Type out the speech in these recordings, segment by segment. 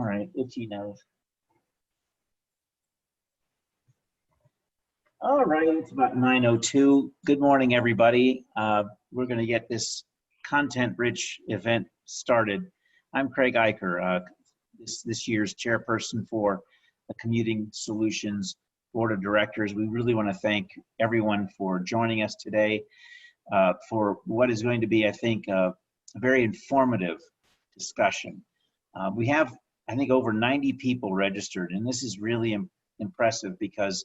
All right, itchy nose. All right, it's about 9:02. Good morning, everybody. We're going to get this content-rich event started. I'm Craig Eicher, this year's chairperson for the Commuting Solutions Board of Directors. We really want to thank everyone for joining us today for what is going to be, I think, a very informative discussion. We have, I think, over 90 people registered, and this is really impressive because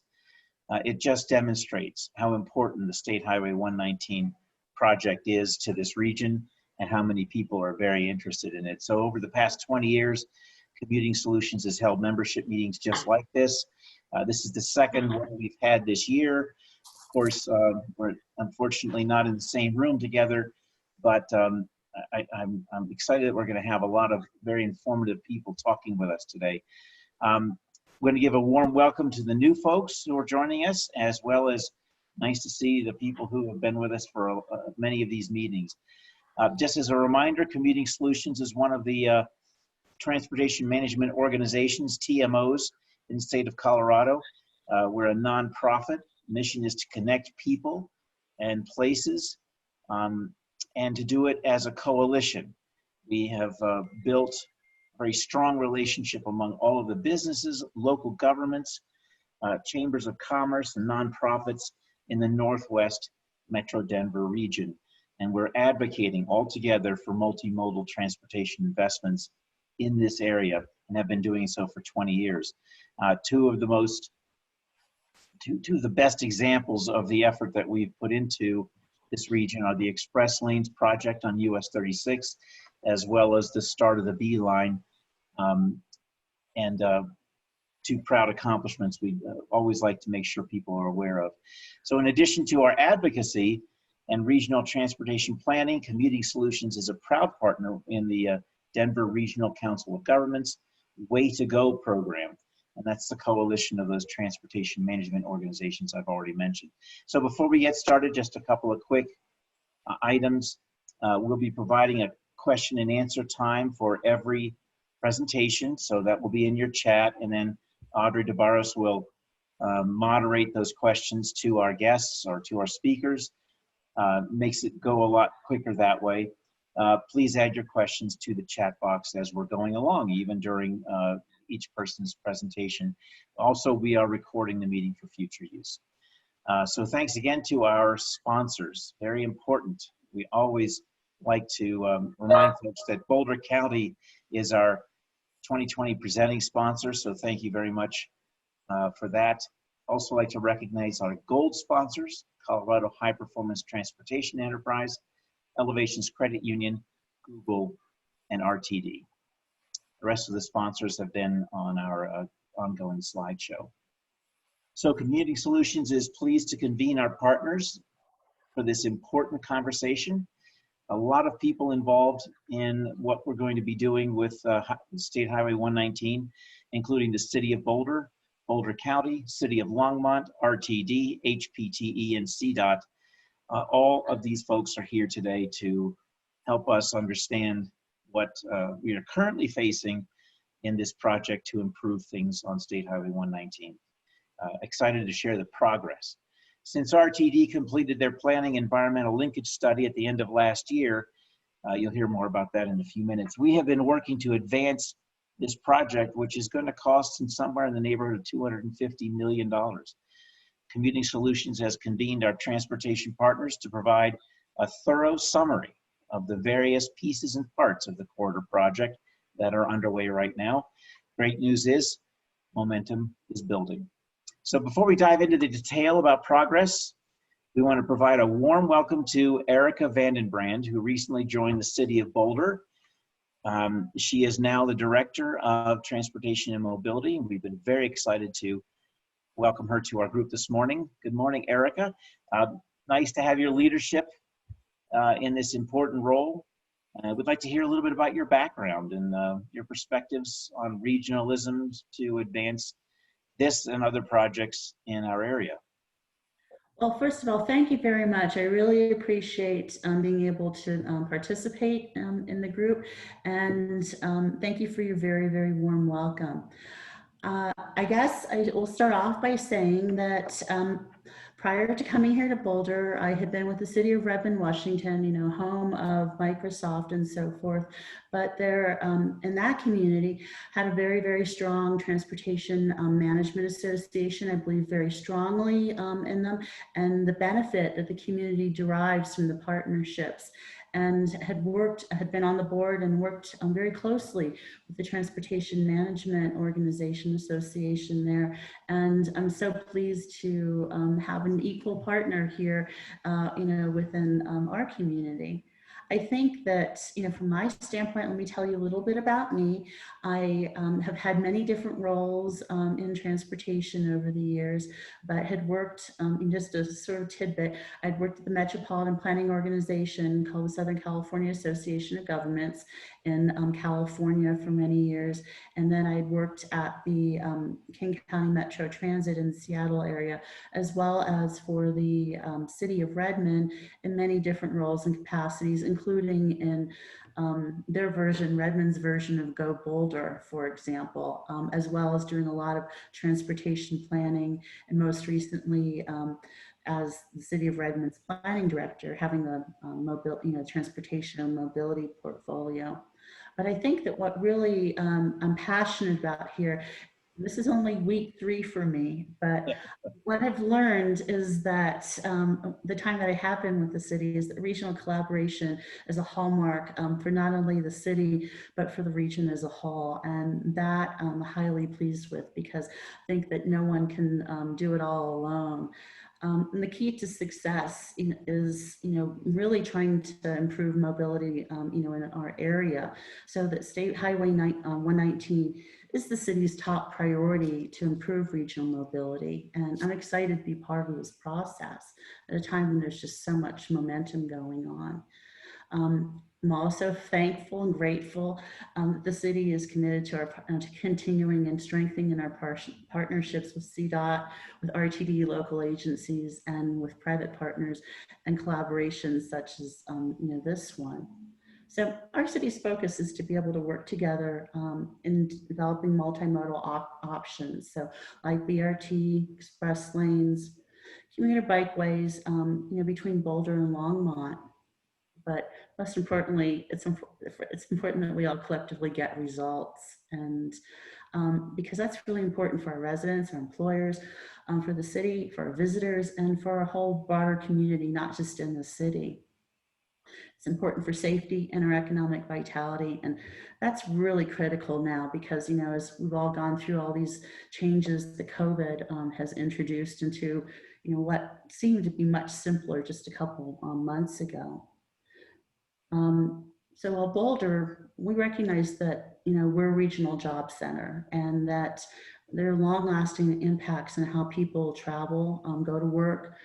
it just demonstrates how important the State Highway 119 project is to this region and how many people are very interested in it. So over the past 20 years, Commuting Solutions has held membership meetings just like this. This is the second one we've had this year. Of course, we're unfortunately not in the same room together, but I'm excited that we're going to have a lot of very informative people talking with us today. We're going to give a warm welcome to the new folks who are joining us, as well as nice to see the people who have been with us for many of these meetings. Just as a reminder, Commuting Solutions is one of the transportation management organizations, TMOs, in the state of Colorado. We're a nonprofit. Mission is to connect people and places and to do it as a coalition. We have built very strong relationship among all of the businesses, local governments, chambers of commerce, and nonprofits in the Northwest Metro Denver region. And we're advocating all together for multimodal transportation investments in this area and have been doing so for 20 years. Two of the best examples of the effort that we've put into this region are the Express Lanes project on US 36, as well as the start of the B line, and two proud accomplishments we always like to make sure people are aware of. So in addition to our advocacy and regional transportation planning, Commuting Solutions is a proud partner in the Denver Regional Council of Governments Way to Go program. And that's the coalition of those transportation management organizations I've already mentioned. So before we get started, just a couple of quick items. We'll be providing a question and answer time for every presentation, so that will be in your chat, and then Audrey DeBarros will moderate those questions to our guests or to our speakers. Makes it go a lot quicker that way. Please add your questions to the chat box as we're going along, even during each person's presentation. Also, we are recording the meeting for future use. So thanks again to our sponsors, very important. We always like to remind folks that Boulder County is our 2020 presenting sponsor, so thank you very much for that. Also like to recognize our gold sponsors, Colorado High Performance Transportation Enterprise, Elevations Credit Union, Google, and RTD. The rest of the sponsors have been on our ongoing slideshow. So Commuting Solutions is pleased to convene our partners for this important conversation. A lot of people involved in what we're going to be doing with State Highway 119, including the City of Boulder, Boulder County, City of Longmont, RTD, HPTE, and CDOT. All of these folks are here today to help us understand what we are currently facing in this project to improve things on State Highway 119. Excited to share the progress. Since RTD completed their planning environmental linkage study at the end of last year, you'll hear more about that in a few minutes, we have been working to advance this project, which is going to cost somewhere in the neighborhood of $250 million. Commuting Solutions has convened our transportation partners to provide a thorough summary of the various pieces and parts of the corridor project that are underway right now. Great news is momentum is building. So before we dive into the detail about progress, we want to provide a warm welcome to Erica Vandenbrand, who recently joined the City of Boulder. She is now the Director of Transportation and Mobility, and we've been very excited to welcome her to our group this morning. Good morning, Erica. Nice to have your leadership in this important role. We'd like to hear a little bit about your background and your perspectives on regionalism to advance this and other projects in our area. Well, first of all, thank you very much. I really appreciate being able to participate in the group, and thank you for your very, very warm welcome. I guess I will start off by saying that prior to coming here to Boulder, I had been with the city of Redmond, Washington, home of Microsoft and so forth. But there, in that community, had a very, very strong transportation management association. I believe very strongly in them and the benefit that the community derives from the partnerships, and had been on the board and worked very closely with the Transportation Management Organization Association there. And I'm so pleased to have an equal partner here, within our community. I think that, from my standpoint, let me tell you a little bit about me. I have had many different roles in transportation over the years, but had worked, in just a sort of tidbit, I'd worked at the Metropolitan Planning Organization called the Southern California Association of Governments in California for many years. And then I worked at the King County Metro Transit in the Seattle area, as well as for the city of Redmond in many different roles and capacities, including in their version, Redmond's version of Go Boulder, for example, as well as doing a lot of transportation planning, and most recently as the city of Redmond's planning director, having the transportation and mobility portfolio. But I think that what really I'm passionate about here, this is only week 3 for me, but what I've learned is that the time that I have been with the city is that regional collaboration is a hallmark for not only the city, but for the region as a whole. And that I'm highly pleased with, because I think that no one can do it all alone. And the key to success is, really trying to improve mobility, in our area, so that State Highway 119 is the city's top priority to improve regional mobility. And I'm excited to be part of this process at a time when there's just so much momentum going on. I'm also thankful and grateful that the city is committed to continuing and strengthening our partnerships with CDOT, with RTD local agencies, and with private partners and collaborations such as this one. So our city's focus is to be able to work together in developing multimodal options. So like BRT, express lanes, commuter bikeways, between Boulder and Longmont. But most importantly, it's important that we all collectively get results. And because that's really important for our residents, our employers, for the city, for our visitors, and for our whole broader community, not just in the city. It's important for safety and our economic vitality. And that's really critical now because, as we've all gone through all these changes that COVID has introduced into, what seemed to be much simpler just a couple months ago. So while Boulder, we recognize that, we're a regional job center, and that there are long-lasting impacts on how people travel, go to work,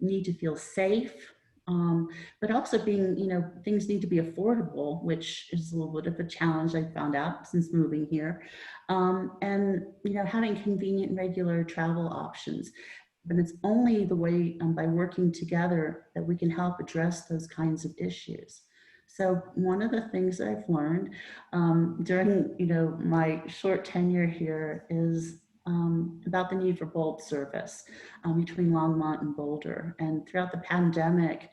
need to feel safe, but also being, things need to be affordable, which is a little bit of a challenge I found out since moving here, and, having convenient, regular travel options. But it's only the way by working together that we can help address those kinds of issues. So one of the things that I've learned during my short tenure here is about the need for bulk service between Longmont and Boulder. And throughout the pandemic,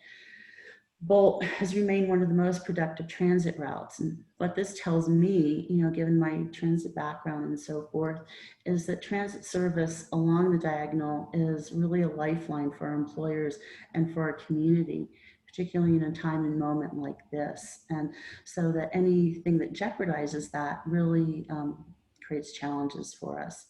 Bolt has remained one of the most productive transit routes. And what this tells me, given my transit background and so forth, is that transit service along the diagonal is really a lifeline for our employers and for our community, particularly in a time and moment like this. And so that anything that jeopardizes that really creates challenges for us.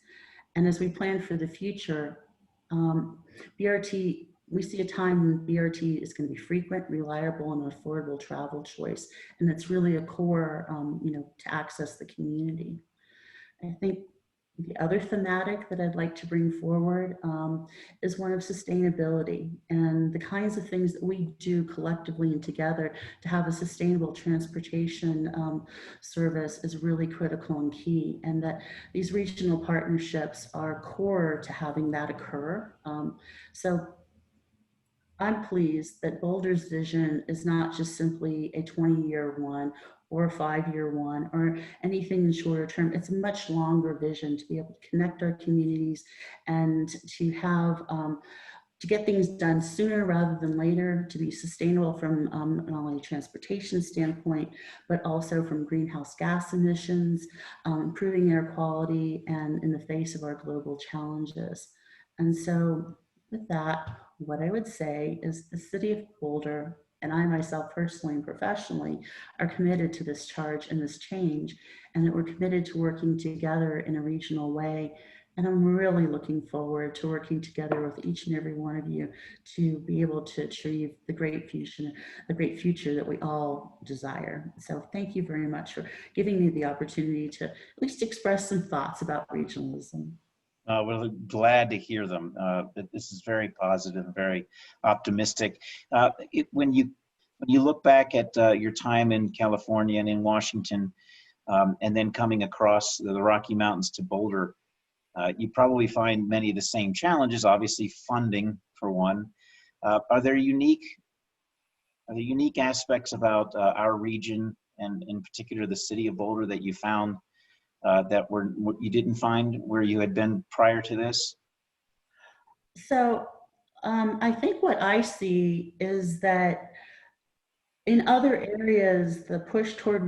And as we plan for the future, BRT, we see a time when BRT is going to be frequent, reliable, and affordable travel choice. And it's really a core, to access the community. I think the other thematic that I'd like to bring forward is one of sustainability and the kinds of things that we do collectively and together to have a sustainable transportation service is really critical and key, and that these regional partnerships are core to having that occur. So I'm pleased that Boulder's vision is not just simply a 20-year one or a 5-year one or anything in shorter term. It's a much longer vision to be able to connect our communities and to have to get things done sooner rather than later, to be sustainable from not only a transportation standpoint, but also from greenhouse gas emissions, improving air quality, and in the face of our global challenges. And so with that, what I would say is the city of Boulder and I myself personally and professionally are committed to this charge and this change, and that we're committed to working together in a regional way. And I'm really looking forward to working together with each and every one of you to be able to achieve the great future that we all desire. So thank you very much for giving me the opportunity to at least express some thoughts about regionalism. We're glad to hear them. This is very positive, very optimistic. When you look back at your time in California and in Washington, and then coming across the Rocky Mountains to Boulder, you probably find many of the same challenges. Obviously, funding for one. Are there unique aspects about our region, and in particular the city of Boulder, that you found that you didn't find where you had been prior to this? So I think what I see is that in other areas, the push toward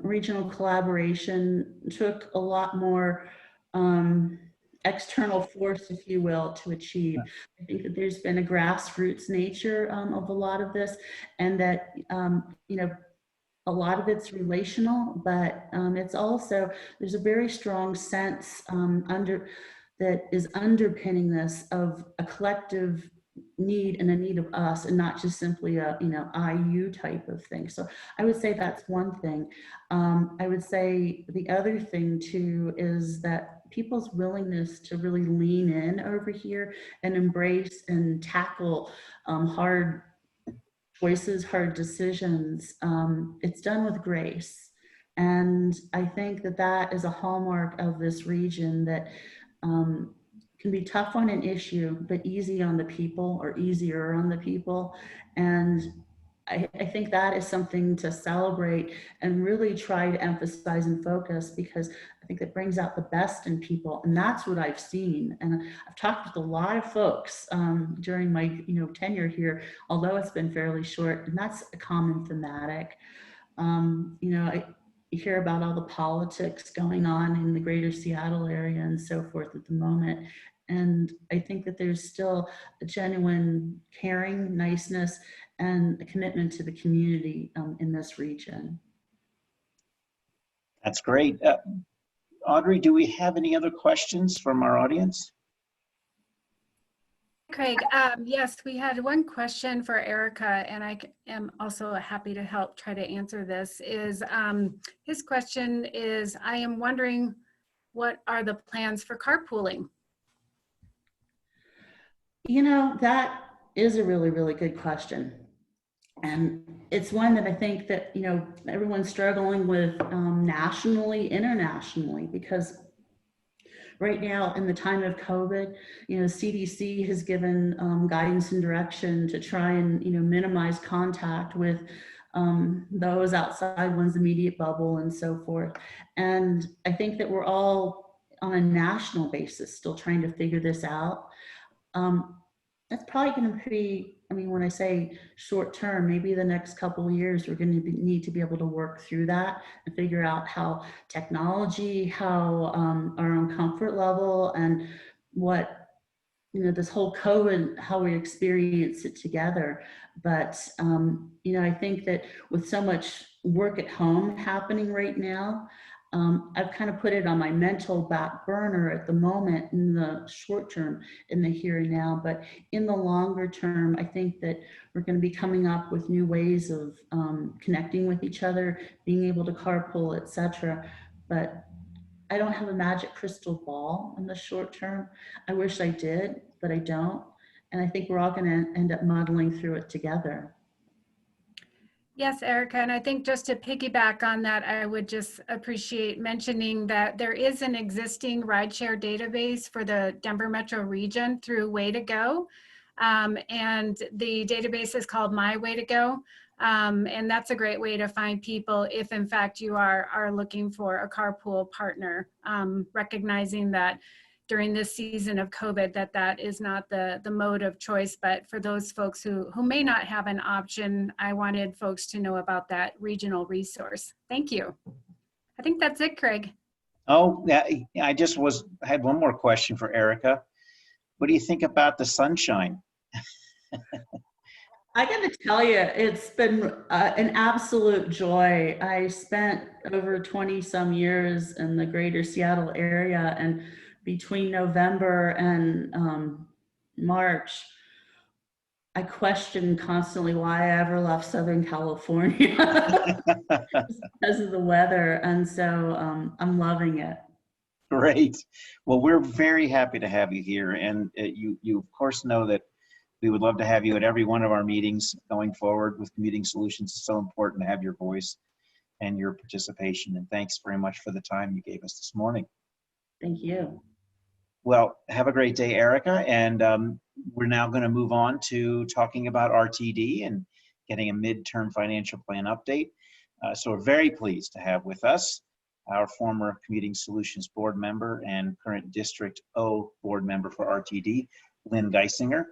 regional collaboration took a lot more external force, if you will, to achieve. I think that there's been a grassroots nature of a lot of this, and that, you know, a lot of it's relational, but it's also, there's a very strong sense that is underpinning this of a collective need and a need of us, and not just simply a IU type of thing. So I would say that's one thing. I would say the other thing too is that people's willingness to really lean in over here and embrace and tackle hard choices, hard decisions, it's done with grace. And I think that that is a hallmark of this region, that can be tough on an issue, but easy on the people, or easier on the people. And I think that is something to celebrate and really try to emphasize and focus, because I think that brings out the best in people. And that's what I've seen. And I've talked with a lot of folks during my tenure here, although it's been fairly short, and that's a common thematic. I hear about all the politics going on in the greater Seattle area and so forth at the moment. And I think that there's still a genuine caring, niceness, and a commitment to the community in this region. That's great. Audrey, do we have any other questions from our audience? Craig, yes, we had one question for Erica, and I am also happy to help try to answer this. His question is, I am wondering, what are the plans for carpooling? That is a really, really good question. And it's one that I think that, everyone's struggling with nationally, internationally, because right now in the time of COVID, CDC has given guidance and direction to try and, minimize contact with those outside one's immediate bubble and so forth. And I think that we're all on a national basis still trying to figure this out. That's probably going to be, when I say short term, maybe the next couple of years, we're going to need to be able to work through that and figure out how technology, how our own comfort level, and what, this whole COVID, how we experience it together. But, I think that with so much work at home happening right now, I've kind of put it on my mental back burner at the moment, in the short term, in the here and now. But in the longer term, I think that we're going to be coming up with new ways of connecting with each other, being able to carpool, etc. But I don't have a magic crystal ball in the short term. I wish I did, but I don't. And I think we're all going to end up muddling through it together. Yes, Erica, and I think just to piggyback on that, I would just appreciate mentioning that there is an existing rideshare database for the Denver metro region through Way to Go. And the database is called My Way to Go. And that's a great way to find people if in fact you are looking for a carpool partner, recognizing that during this season of COVID that is not the mode of choice, but for those folks who may not have an option, I wanted folks to know about that regional resource. Thank you. I think that's it, Craig. Oh, yeah, I had one more question for Erica. What do you think about the sunshine? I got to tell you, it's been an absolute joy. I spent over 20 some years in the greater Seattle area, and between November and March, I questioned constantly why I ever left Southern California because of the weather. And so I'm loving it. Great. Well, we're very happy to have you here. And you of course know that we would love to have you at every one of our meetings going forward with Commuting Solutions. It's so important to have your voice and your participation. And thanks very much for the time you gave us this morning. Thank you. Well, have a great day, Erica. And we're now going to move on to talking about RTD and getting a midterm financial plan update. So we're very pleased to have with us our former Commuting Solutions board member and current District O board member for RTD, Lynn Geisinger,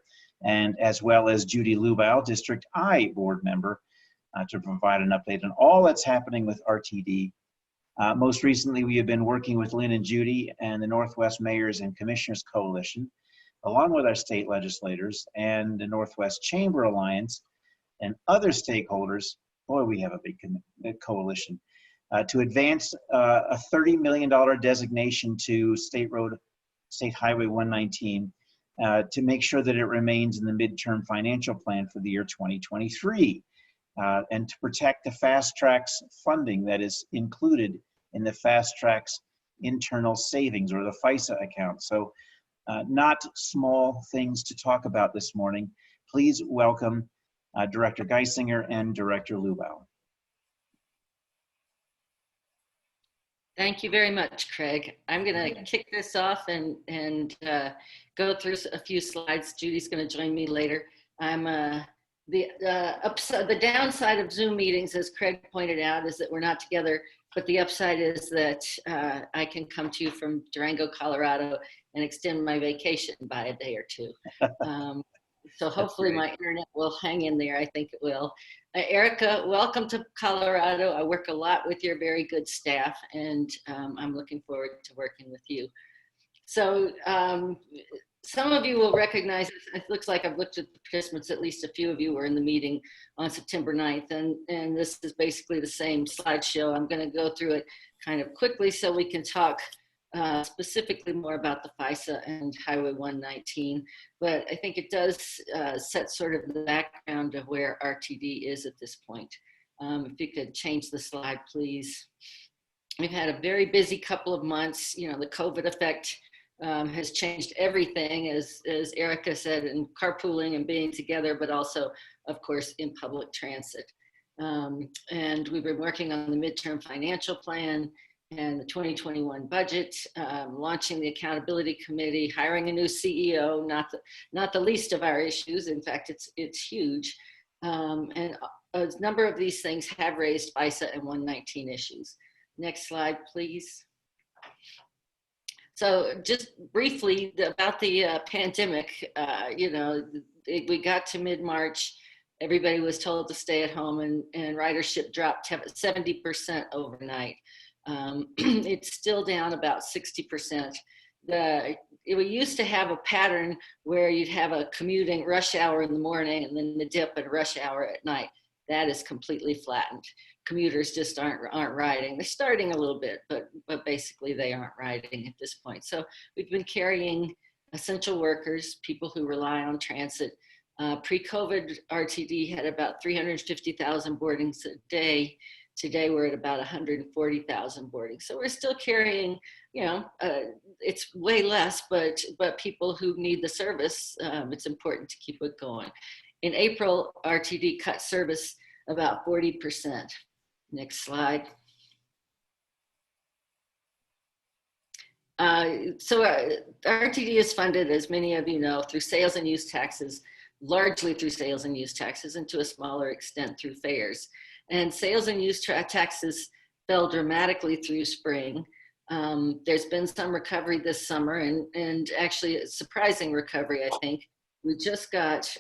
and as well as Judy Lubau, District I board member, to provide an update on all that's happening with RTD. Most recently, we have been working with Lynn and Judy and the Northwest Mayors and Commissioners Coalition, along with our state legislators and the Northwest Chamber Alliance and other stakeholders. Boy, we have a big coalition to advance a $30 million designation to State Highway 119 to make sure that it remains in the midterm financial plan for the year 2023 and to protect the FasTracks funding that is included in the FasTracks internal savings or the FISA account. So not small things to talk about this morning. Please welcome Director Geisinger and Director Lubau. Thank you very much, Craig. I'm going to kick this off and go through a few slides. Judy's going to join me later. I'm the downside of Zoom meetings, as Craig pointed out, is that we're not together. But the upside is that I can come to you from Durango, Colorado, and extend my vacation by a day or two. So hopefully my internet will hang in there. I think it will. Erica, welcome to Colorado. I work a lot with your very good staff, and I'm looking forward to working with you. So some of you will recognize this. It looks like I've looked at the participants. At least a few of you were in the meeting on September 9th, and this is basically the same slideshow. I'm going to go through it kind of quickly so we can talk specifically more about the FISA and Highway 119, but I think it does set sort of the background of where RTD is at this point. If you could change the slide, please. We've had a very busy couple of months. You know, the COVID effect has changed everything, as Erica said, in carpooling and being together, but also, of course, in public transit. And we've been working on the midterm financial plan and the 2021 budget, launching the accountability committee, hiring a new CEO, not the least of our issues. In fact, it's huge. And a number of these things have raised FISA and 119 issues. Next slide, please. So just briefly about the pandemic, you know, we got to mid-March, everybody was told to stay at home, and ridership dropped 70% overnight. It's still down about 60%. We used to have a pattern where you'd have a commuting rush hour in the morning and then the dip and rush hour at night. That is completely flattened. Commuters just aren't riding. They're starting a little bit, but basically they aren't riding at this point. So we've been carrying essential workers, people who rely on transit. Pre-COVID, RTD had about 350,000 boardings a day. Today we're at about 140,000 boardings. So we're still carrying, you know, it's way less, but people who need the service, it's important to keep it going. In April, RTD cut service about 40%. Next slide. So RTD is funded, as many of you know, through sales and use taxes largely through sales and use taxes and to a smaller extent through fares. And sales and use taxes fell dramatically through spring. There's been some recovery this summer, and actually a surprising recovery, I think. We just got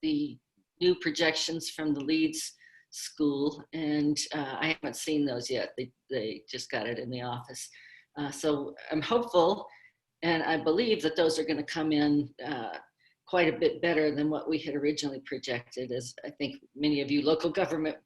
the new projections from the Leeds school, and I haven't seen those yet. They just got it in the office. So I'm hopeful, and I believe that those are going to come in quite a bit better than what we had originally projected, as I think many of you local government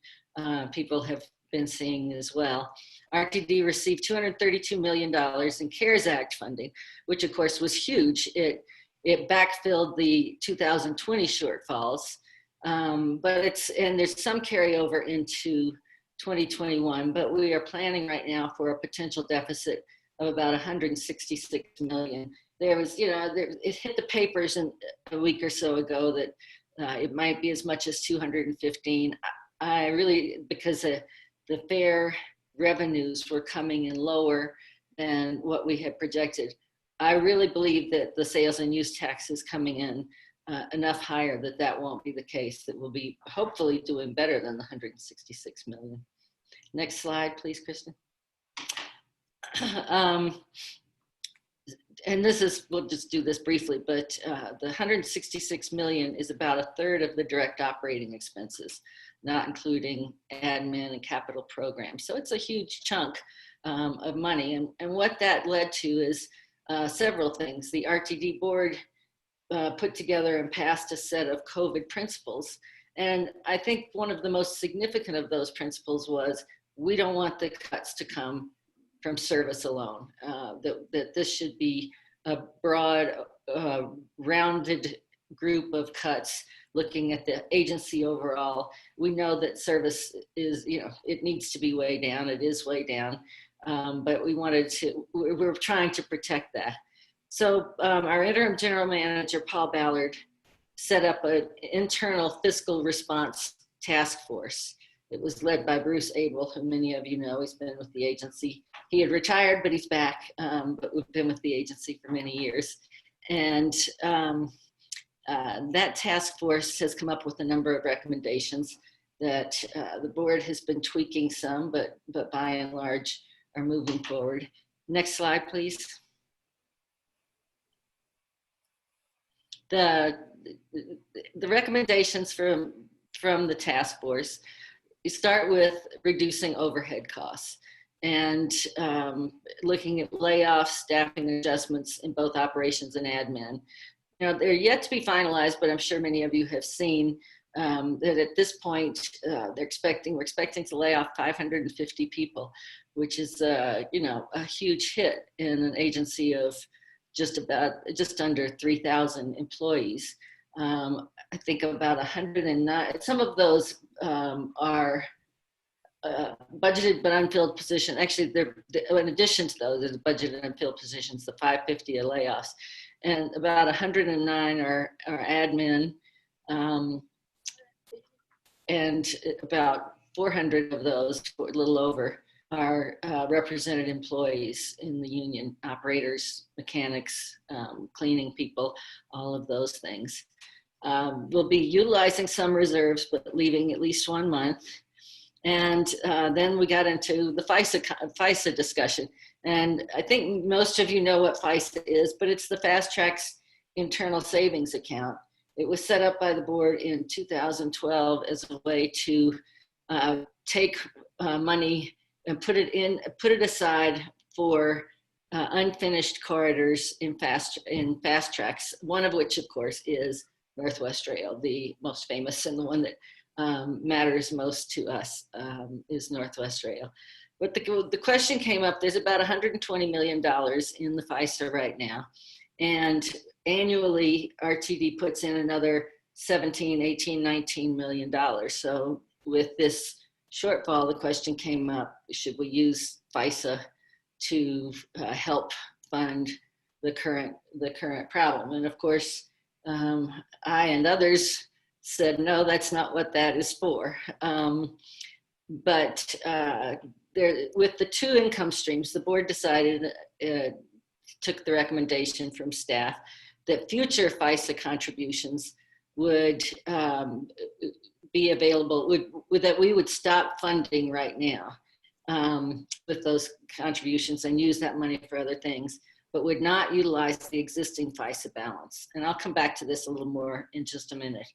people have been seeing as well. RTD received $232 million in CARES Act funding, which of course was huge. It backfilled the 2020 shortfalls, but there's some carryover into 2021, but we are planning right now for a potential deficit of about 166 million. There was, it hit the papers a week or so ago that it might be as much as 215. I really, because the fare revenues were coming in lower than what we had projected, I really believe that the sales and use tax is coming in enough higher that won't be the case, that we'll be hopefully doing better than the 166 million. Next slide, please, Kristen. And this is, we'll just do this briefly, but the 166 million is about a third of the direct operating expenses, not including admin and capital programs. So it's a huge chunk of money. And what that led to is several things. The RTD board put together and passed a set of COVID principles. And I think one of the most significant of those principles was, we don't want the cuts to come from service alone, that this should be a broad, rounded group of cuts looking at the agency overall. We know that service is, it needs to be way down. It is way down, but we're trying to protect that. So our interim general manager, Paul Ballard, set up an internal fiscal response task force. It was led by Bruce Abel, who many of you know. He's been with the agency. He had retired, but he's back. But we've been with the agency for many years. And that task force has come up with a number of recommendations that the board has been tweaking some, but by and large are moving forward. Next slide, please. The recommendations from the task force, you start with reducing overhead costs and looking at layoffs, staffing adjustments in both operations and admin. They're yet to be finalized, but I'm sure many of you have seen that at this point, we're expecting to lay off 550 people, which is a huge hit in an agency of just under 3,000 employees. I think about 109, some of those are budgeted but unfilled positions. Actually, in addition to those, there's budgeted and unfilled positions, the 550 are layoffs. And about 109 are admin, and about 400 of those, a little over, are represented employees in the union, operators, mechanics, cleaning people, all of those things. We'll be utilizing some reserves, but leaving at least 1 month. And then we got into the FISA discussion. And I think most of you know what FISA is, but it's the FasTracks internal savings account. It was set up by the board in 2012 as a way to take money and put it aside for unfinished corridors in FasTracks, one of which, of course, is Northwest Rail, the most famous and the one that matters most to us is Northwest Rail. But the question came up, there's about $120 million in the FISA right now. And annually, RTD puts in another 17, 18, 19 million dollars. So with this shortfall, the question came up, should we use FISA to help fund the current problem? And of course, I and others said, no, that's not what that is for. But with the two income streams, the board decided, took the recommendation from staff, that future FISA contributions would be available, that we would stop funding right now with those contributions and use that money for other things, but would not utilize the existing FISA balance. And I'll come back to this a little more in just a minute.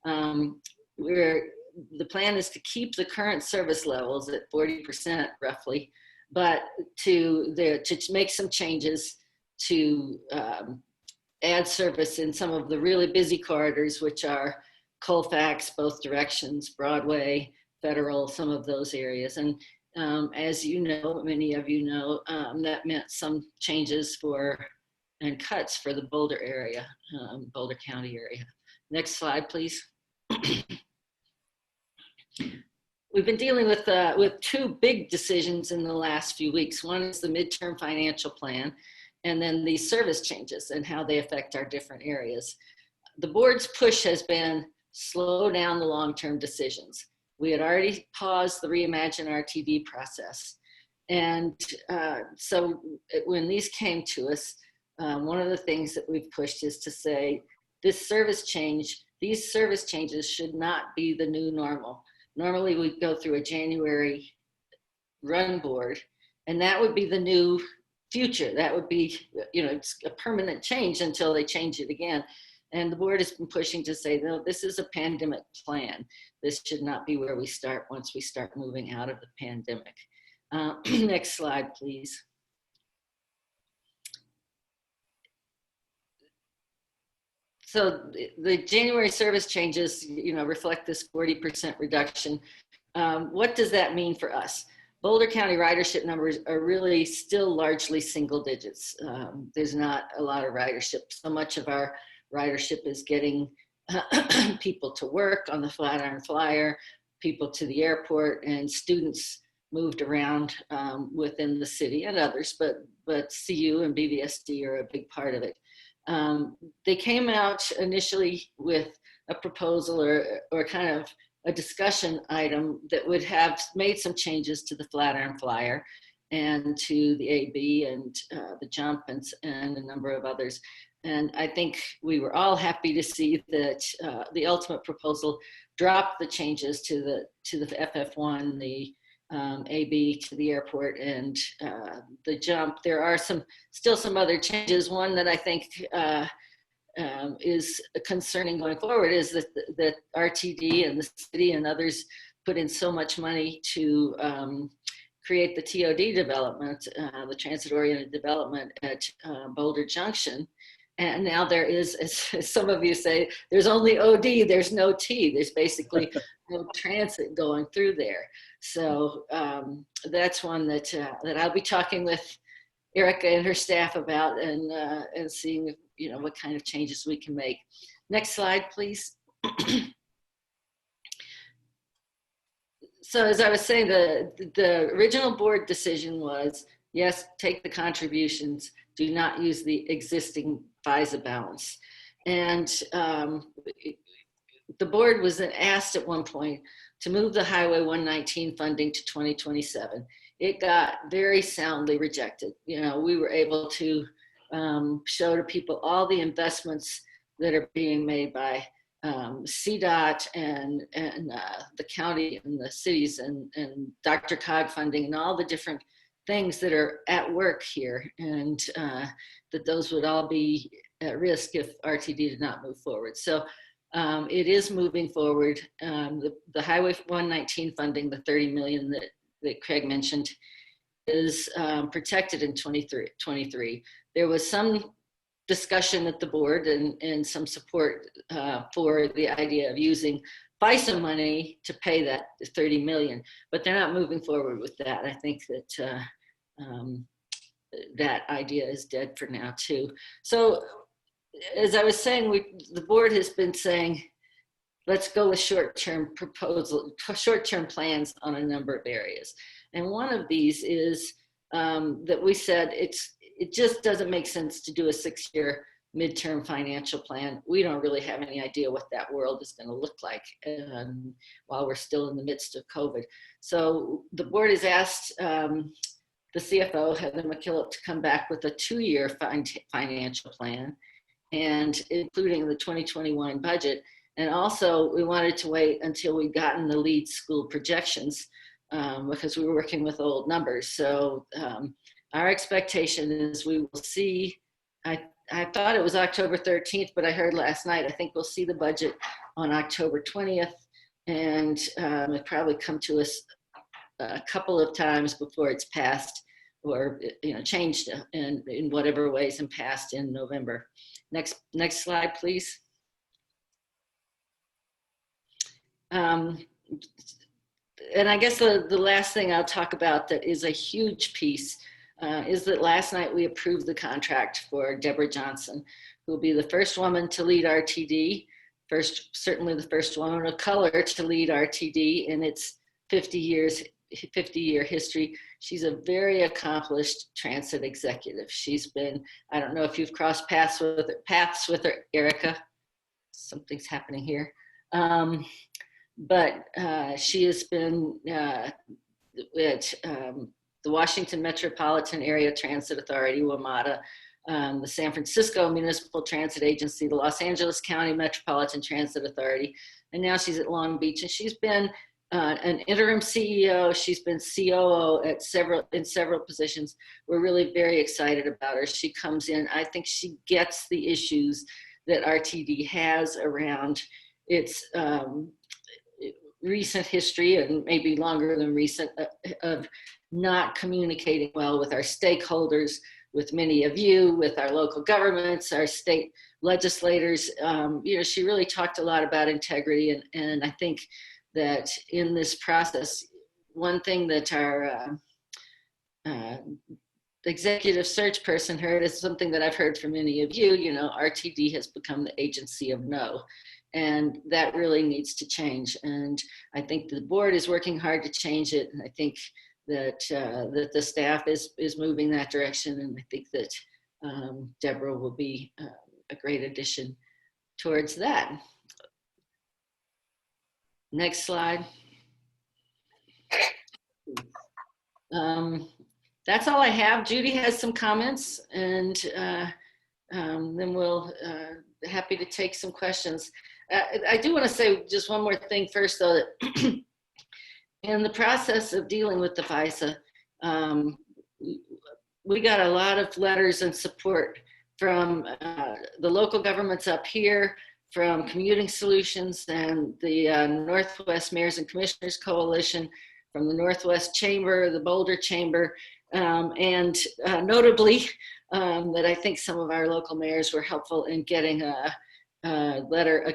The plan is to keep the current service levels at 40% roughly, but to make some changes to add service in some of the really busy corridors, which are Colfax, both directions, Broadway, Federal, some of those areas. And as you know, many of you know, that meant some changes and cuts for the Boulder area, Boulder County area. Next slide, please. We've been dealing with two big decisions in the last few weeks. One is the midterm financial plan, and then the service changes and how they affect our different areas. The board's push has been slow down the long-term decisions. We had already paused the Reimagine RTD process. And so when these came to us, one of the things that we've pushed is to say, these service changes should not be the new normal. Normally we go through a January run board, and that would be the new future. That would be, it's a permanent change until they change it again. And the board has been pushing to say, no, this is a pandemic plan. This should not be where we start once we start moving out of the pandemic. Next slide, please. So the January service changes, reflect this 40% reduction. What does that mean for us? Boulder County ridership numbers are really still largely single digits. There's not a lot of ridership. So much of our ridership is getting people to work on the Flatiron Flyer, people to the airport, and students moved around within the city, and others, but CU and BVSD are a big part of it. They came out initially with a proposal or kind of a discussion item that would have made some changes to the Flatiron Flyer and to the AB and the Jump and a number of others. And I think we were all happy to see that the ultimate proposal dropped the changes to the FF1, the AB to the airport, and the Jump. There are still some other changes. One that I think is concerning going forward is that RTD and the city and others put in so much money to create the TOD development, the transit-oriented development at Boulder Junction. And now there is, as some of you say, there's only OD, there's no T. There's basically no transit going through there. So that's one that I'll be talking with Erica and her staff about and seeing what kind of changes we can make. Next slide, please. So as I was saying, the original board decision was, yes, take the contributions, do not use the existing FISA balance. And the board was then asked at one point to move the Highway 119 funding to 2027. It got very soundly rejected. We were able to show to people all the investments that are being made by CDOT and the county and the cities and Dr. Cog funding and all the different things that are at work here, and that those would all be at risk if RTD did not move forward. So it is moving forward. The Highway 119 funding, the 30 million that Craig mentioned, is protected in 23. There was some discussion at the board and some support for the idea of using FISA money to pay that 30 million, but they're not moving forward with that. I think that that idea is dead for now too. So as I was saying, the board has been saying, let's go with short-term plans on a number of areas. And one of these is that we said it just doesn't make sense to do a 6-year midterm financial plan. We don't really have any idea what that world is going to look like while we're still in the midst of COVID. So the board has asked the CFO, Heather McKillop, to come back with a 2-year financial plan, and including the 2021 budget, And also, we wanted to wait until we'd gotten the lead school projections because we were working with old numbers. So our expectation is we will see, I thought it was October 13th, but I heard last night, I think we'll see the budget on October 20th. And it probably come to us a couple of times before it's passed or changed in whatever ways and passed in November. Next slide, please. And I guess the last thing I'll talk about that is a huge piece is that last night we approved the contract for Deborah Johnson, who will be the first woman to lead RTD, certainly the first woman of color to lead RTD in its 50-year history. She's a very accomplished transit executive. She's been, I don't know if you've crossed paths with her, Erica. Something's happening here. But she has been at the Washington Metropolitan Area Transit Authority, WMATA, the San Francisco Municipal Transit Agency, the Los Angeles County Metropolitan Transit Authority, and now she's at Long Beach. And she's been an interim CEO. She's been COO in several positions. We're really very excited about her. She comes in, I think she gets the issues that RTD has around its recent history, and maybe longer than recent, of not communicating well with our stakeholders, with many of you, with our local governments, our state legislators. She really talked a lot about integrity, and I think that in this process, one thing that our executive search person heard is something that I've heard from many of you, RTD has become the agency of no. And that really needs to change. And I think the board is working hard to change it. And I think that that the staff is moving that direction. And I think that Deborah will be a great addition towards that. Next slide. That's all I have. Judy has some comments, and then we'll happy to take some questions. I do want to say just one more thing first, though, that in the process of dealing with the FISA, we got a lot of letters and support from the local governments up here, from Commuting Solutions and the Northwest Mayors and Commissioners Coalition, from the Northwest Chamber, the Boulder Chamber, and notably that I think some of our local mayors were helpful in getting a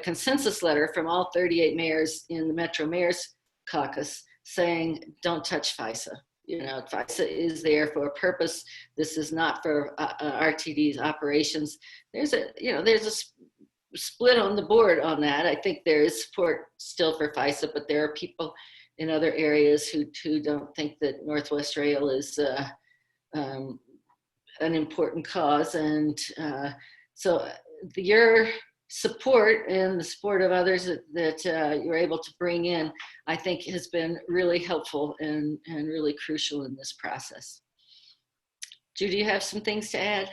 consensus letter from all 38 mayors in the Metro Mayors Caucus saying, don't touch FISA. FISA is there for a purpose. This is not for RTD's operations. There's a split on the board on that. I think there is support still for FISA, but there are people in other areas who don't think that Northwest Rail is an important cause. And so your support and the support of others that you're able to bring in, I think has been really helpful and really crucial in this process. Judy, you have some things to add?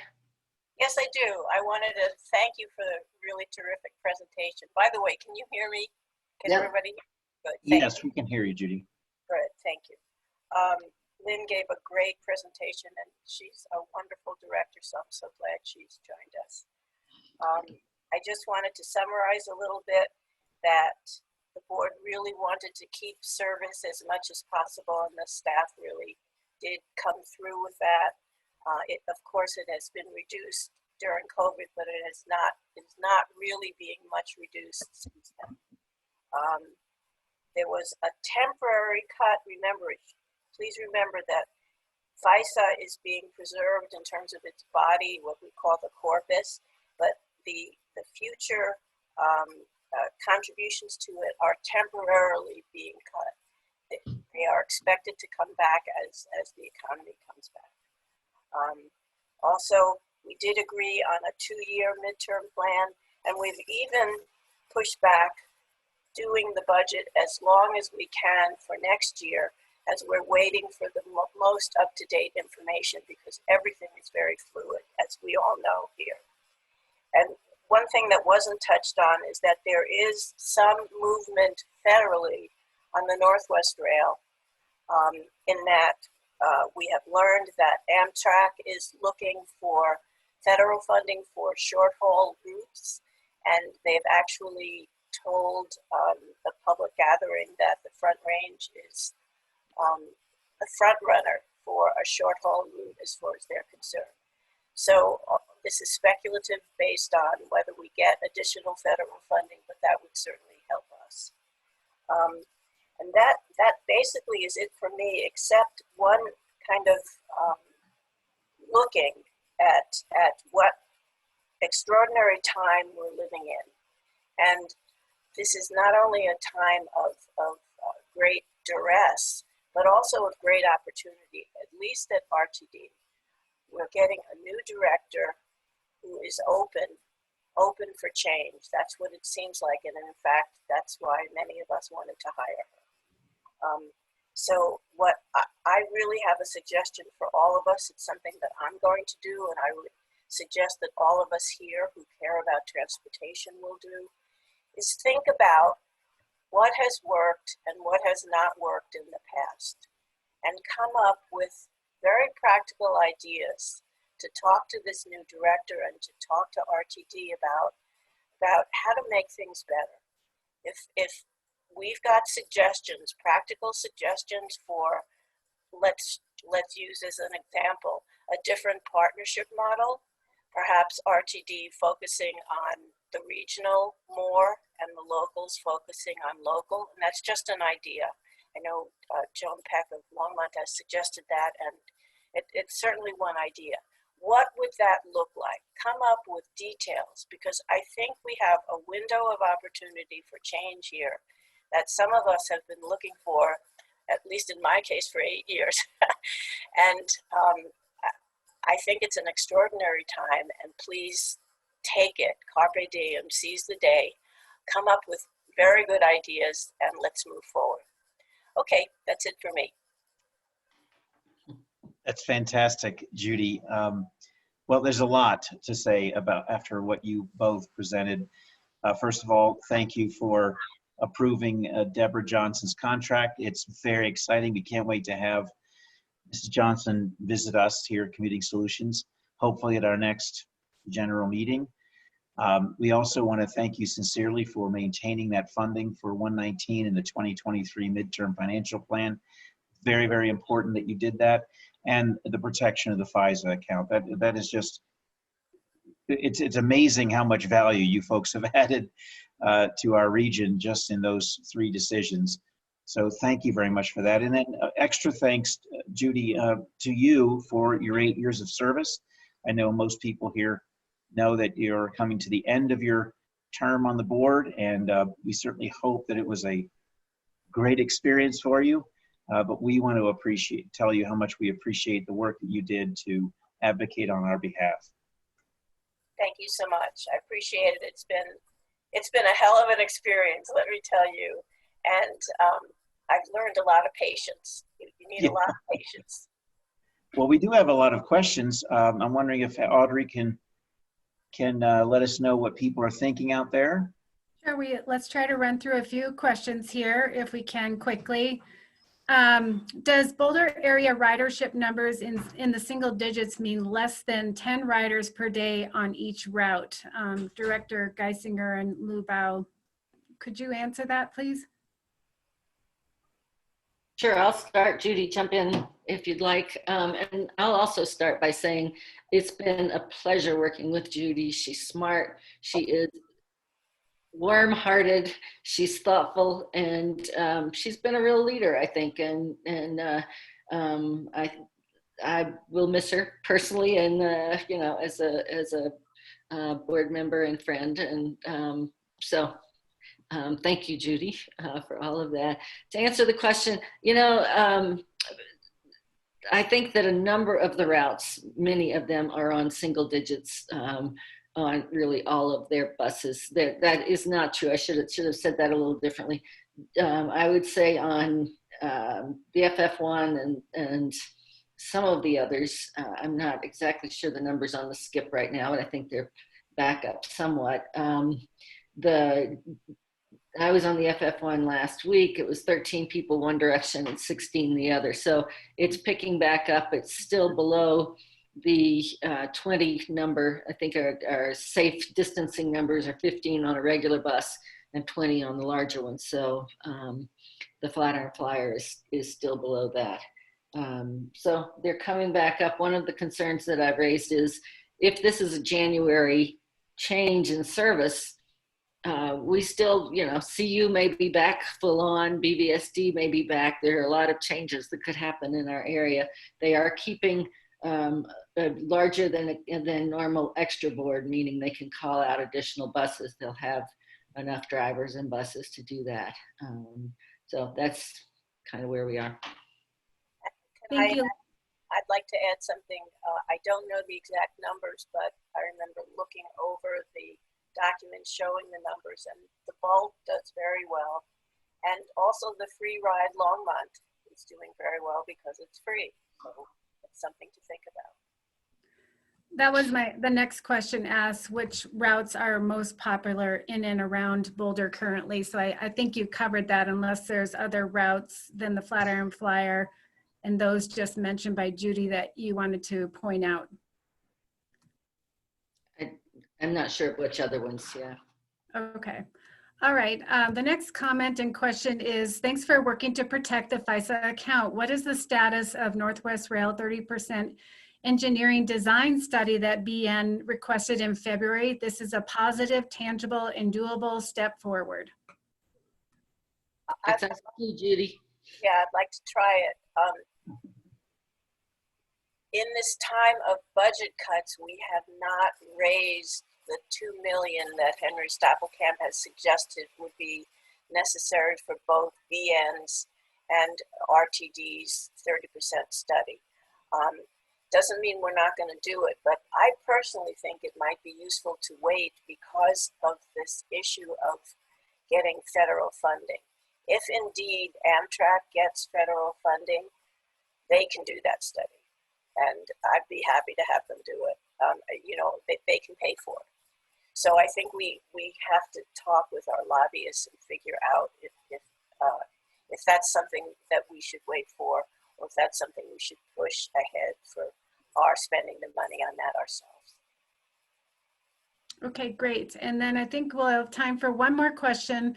Yes, I do. I wanted to thank you for the really terrific presentation. By the way, can you hear me? Can everybody hear me? Good. Yes, we can hear you, Judy. Good, thank you. Lynn gave a great presentation, and she's a wonderful director, so I'm so glad she's joined us. I just wanted to summarize a little bit that the board really wanted to keep service as much as possible, and the staff really did come through with that. Of course, it has been reduced during COVID, but it's not really being much reduced since then. There was a temporary cut. Please remember that FISA is being preserved in terms of its body, what we call the corpus, but the future contributions to it are temporarily being cut. They are expected to come back as the economy comes back. Also, we did agree on a 2-year midterm plan, and we've even pushed back doing the budget as long as we can for next year, as we're waiting for the most up-to-date information, because everything is very fluid, as we all know here. And one thing that wasn't touched on is that there is some movement federally on the Northwest Rail, in that we have learned that Amtrak is looking for federal funding for short-haul routes, and they've actually told the public gathering that the Front Range is a front runner for a short-haul route as far as they're concerned. So this is speculative based on whether we get additional federal funding, but that would certainly help us. And that basically is it for me, except one kind of looking at what extraordinary time we're living in. And this is not only a time of great duress, but also of great opportunity, at least at RTD. We're getting a new director who is open for change. That's what it seems like. And in fact, that's why many of us wanted to hire her. So what I really have a suggestion for all of us. It's something that I'm going to do, and I would suggest that all of us here who care about transportation will do, is think about what has worked and what has not worked in the past, and come up with very practical ideas to talk to this new director and to talk to RTD about how to make things better. If we've got suggestions, practical suggestions for, let's use as an example, a different partnership model, perhaps RTD focusing on the regional more and the locals focusing on local, and that's just an idea. I know Joan Peck of Longmont has suggested that, and it's certainly one idea. What would that look like? Come up with details, because I think we have a window of opportunity for change here that some of us have been looking for, at least in my case, for 8 years. And I think it's an extraordinary time, and please take it, carpe diem, seize the day, come up with very good ideas, and let's move forward. Okay, that's it for me. That's fantastic, Judy. Well, there's a lot to say about after what you both presented. First of all, thank you for approving Deborah Johnson's contract. It's very exciting. We can't wait to have Mrs. Johnson visit us here at Commuting Solutions, hopefully at our next general meeting. We also want to thank you sincerely for maintaining that funding for 119 in the 2023 midterm financial plan. Very, very important that you did that. And the protection of the FISA account. That is just, it's amazing how much value you folks have added to our region just in those 3 decisions. So thank you very much for that. And then extra thanks, Judy, to you for your 8 years of service. I know most people here know that you're coming to the end of your term on the board, and we certainly hope that it was a great experience for you. But we want to tell you how much we appreciate the work that you did to advocate on our behalf. Thank you so much. I appreciate it. It's been a hell of an experience, let me tell you. And I've learned a lot of patience. You need a lot of patience. Well, we do have a lot of questions. I'm wondering if Audrey can let us know what people are thinking out there. Sure, let's try to run through a few questions here if we can quickly. Does Boulder area ridership numbers in the single digits mean less than 10 riders per day on each route? Director Geisinger and Lubau, could you answer that, please? Sure, I'll start. Judy, jump in if you'd like. And I'll also start by saying it's been a pleasure working with Judy. She's smart. She is warm-hearted, she's thoughtful, and she's been a real leader, I think, and I will miss her personally, and you know, as a board member and friend, and so thank you, Judy, for all of that. To answer the question, you know, I think that a number of the routes, many of them are on single digits. On really all of their buses. That is not true. I should have said that a little differently. I would say on the FF1 and some of the others, I'm not exactly sure the numbers on the skip right now, and I think back up somewhat. I was on the FF1 last week. It was 13 people one direction and 16 the other. So it's picking back up. It's still below the 20 number. I think our safe distancing numbers are 15 on a regular bus and 20 on the larger one. So the Flatiron Flyer is still below that. So they're coming back up. One of the concerns that I've raised is if this is a January change in service, we still, CU may be back full on, BVSD may be back. There are a lot of changes that could happen in our area. They are keeping a larger than normal extra board, meaning they can call out additional buses. They'll have enough drivers and buses to do that. So that's kind of where we are. Thank you. I'd like to add something. I don't know the exact numbers, but I remember looking over the documents showing the numbers, and the bulk does very well. And also the free ride Longmont is doing very well because it's free. So it's something to think about. That was the next question asked, which routes are most popular in and around Boulder currently? So I think you covered that, unless there's other routes than the Flatiron Flyer and those just mentioned by Judy that you wanted to point out. I'm not sure which other ones, yeah. Okay. All right. The next comment and question is, thanks for working to protect the FISA account. What is the status of Northwest Rail 30% engineering design study that BN requested in February? This is a positive, tangible, and doable step forward. That's up to you, Judy. Yeah, I'd like to try it. In this time of budget cuts, we have not raised the $2 million that Henry Stoppelkamp has suggested would be necessary for both BN's and RTD's 30% study. Doesn't mean we're not going to do it, but I personally think it might be useful to wait because of this issue of getting federal funding. If indeed Amtrak gets federal funding, they can do that study, and I'd be happy to have them do it. They can pay for it. So I think we have to talk with our lobbyists and figure out if that's something that we should wait for, or if that's something we should push ahead for our spending the money on that ourselves. Okay, great. And then I think we'll have time for one more question.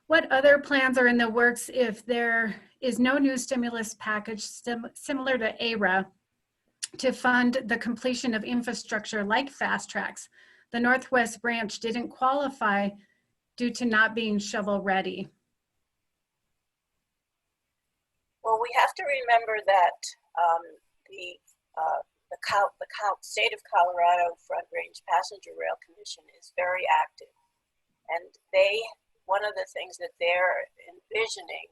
What other plans are in the works if there is no new stimulus package similar to ARA to fund the completion of infrastructure like FasTracks? The Northwest branch didn't qualify due to not being shovel ready. Well, we have to remember that the State of Colorado Front Range Passenger Rail Commission is very active, and one of the things that they're envisioning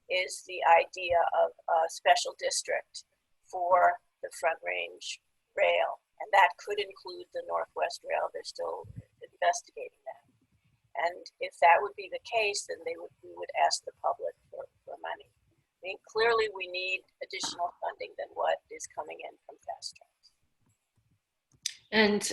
is the idea of a special district for the Front Range Rail, and that could include the Northwest Rail. They're still investigating that. And if that would be the case, then we would ask the public for money. I mean, clearly we need additional funding than what is coming in from FasTracks. And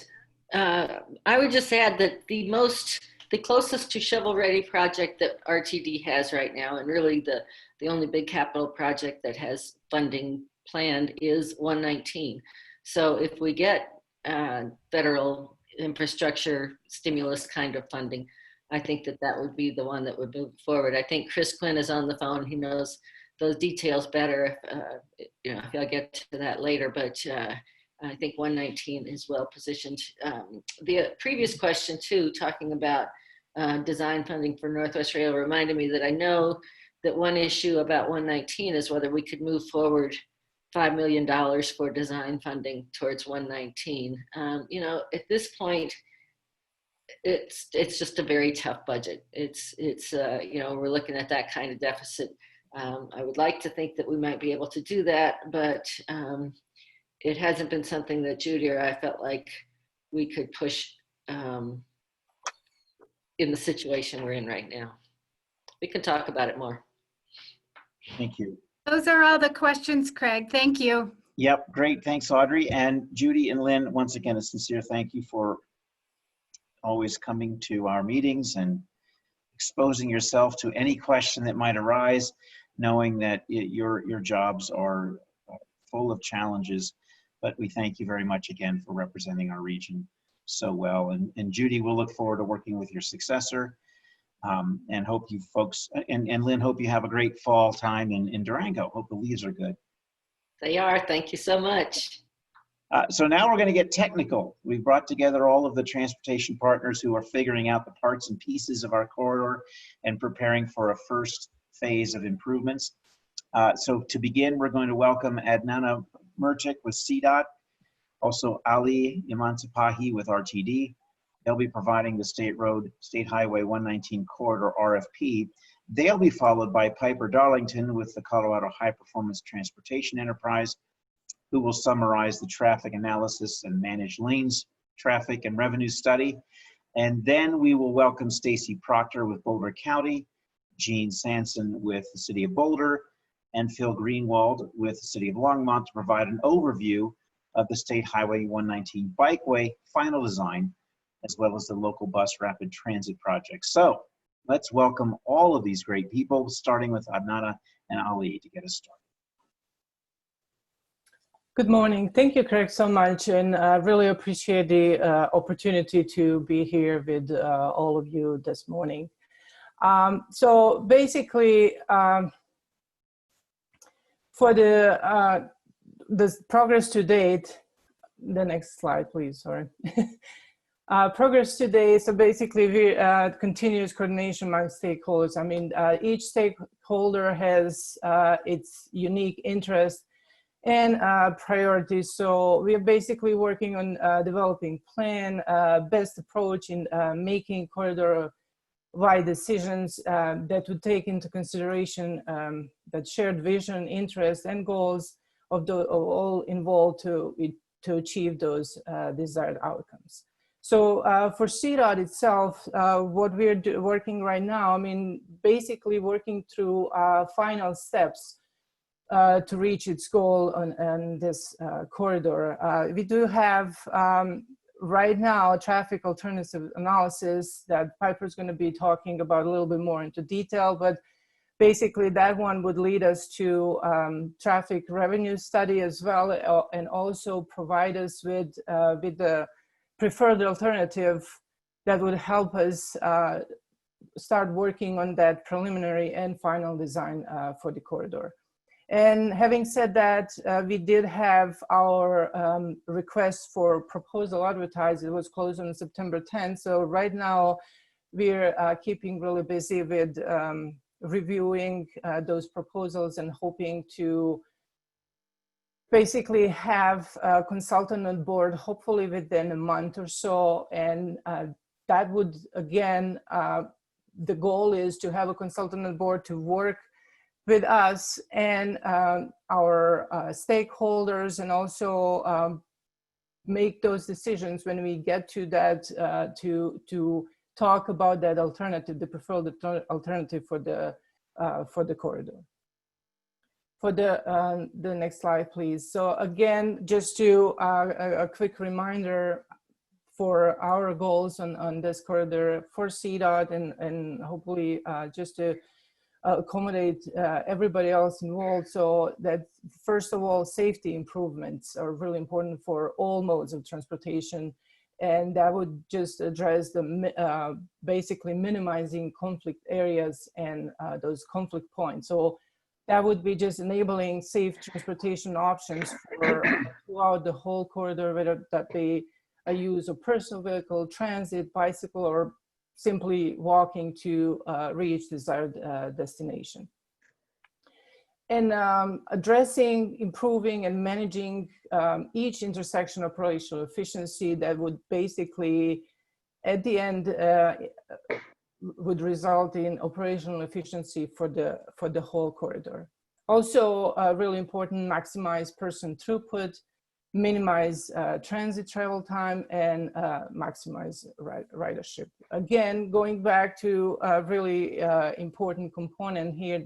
I would just add that the closest to shovel-ready project that RTD has right now, and really the only big capital project that has funding planned, is 119. So if we get federal infrastructure stimulus kind of funding, I think that would be the one that would move forward. I think Chris Quinn is on the phone. He knows those details better. If I'll get to that later, but I think 119 is well positioned. The previous question too, talking about design funding for Northwest Rail, reminded me that I know that one issue about 119 is whether we could move forward $5 million for design funding towards 119. At this point, it's just a very tough budget. We're looking at that kind of deficit. I would like to think that we might be able to do that, but it hasn't been something that Judy or I felt like we could push in the situation we're in right now. We can talk about it more. Thank you. Those are all the questions, Craig. Thank you. Yep, great. Thanks, Audrey. And Judy and Lynn, once again, a sincere thank you for always coming to our meetings and exposing yourself to any question that might arise, knowing that your jobs are full of challenges. But we thank you very much again for representing our region so well. And Judy, we'll look forward to working with your successor. And hope you folks, and Lynn, hope you have a great fall time in Durango. Hope the leaves are good. They are. Thank you so much. So now we're going to get technical. We've brought together all of the transportation partners who are figuring out the parts and pieces of our corridor and preparing for a first phase of improvements. So to begin, we're going to welcome Adnana Murchik with CDOT, also Ali Imantapahi with RTD. They'll be providing the State Highway 119 Corridor RFP. They'll be followed by Piper Darlington with the Colorado High Performance Transportation Enterprise, who will summarize the traffic analysis and manage lanes, traffic, and revenue study. And then we will welcome Stacy Proctor with Boulder County, Gene Sanson with the City of Boulder, and Phil Greenwald with the City of Longmont to provide an overview of the State Highway 119 Bikeway final design, as well as the local bus rapid transit project. So let's welcome all of these great people, starting with Adnana and Ali to get us started. Good morning. Thank you, Craig, so much. And I really appreciate the opportunity to be here with all of you this morning. So basically, for the progress to date, the next slide, please, sorry. Progress today, so basically we continuous coordination among stakeholders. I mean, each stakeholder has its unique interest and priorities. So we are basically working on developing plan, best approach in making corridor-wide decisions that would take into consideration that shared vision, interest, and goals of all involved to achieve those desired outcomes. So for CDOT itself, what we're working right now, I mean, basically working through final steps to reach its goal on this corridor. We do have right now traffic alternative analysis that Piper's going to be talking about a little bit more into detail, but basically that one would lead us to traffic revenue study as well, and also provide us with the preferred alternative that would help us start working on that preliminary and final design for the corridor. And having said that, we did have our request for proposal advertised. It was closed on September 10th. So right now we're keeping really busy with reviewing those proposals and hoping to basically have a consultant on board, hopefully within a month or so. And that would, again, the goal is to have a consultant on board to work with us and our stakeholders, and also make those decisions when we get to that, to talk about that alternative, the preferred alternative for the corridor. For the next slide, please. So again, just to a quick reminder for our goals on this corridor for CDOT, and hopefully just to accommodate everybody else involved. So that first of all, safety improvements are really important for all modes of transportation, and that would just address the basically minimizing conflict areas and those conflict points. So that would be just enabling safe transportation options for throughout the whole corridor, whether that be a use of personal vehicle, transit, bicycle, or simply walking to reach desired destination. And addressing, improving, and managing each intersection operational efficiency that would basically, at the end, would result in operational efficiency for the whole corridor. Also, really important, maximize person throughput, minimize transit travel time, and maximize ridership. Again, going back to a really important component here,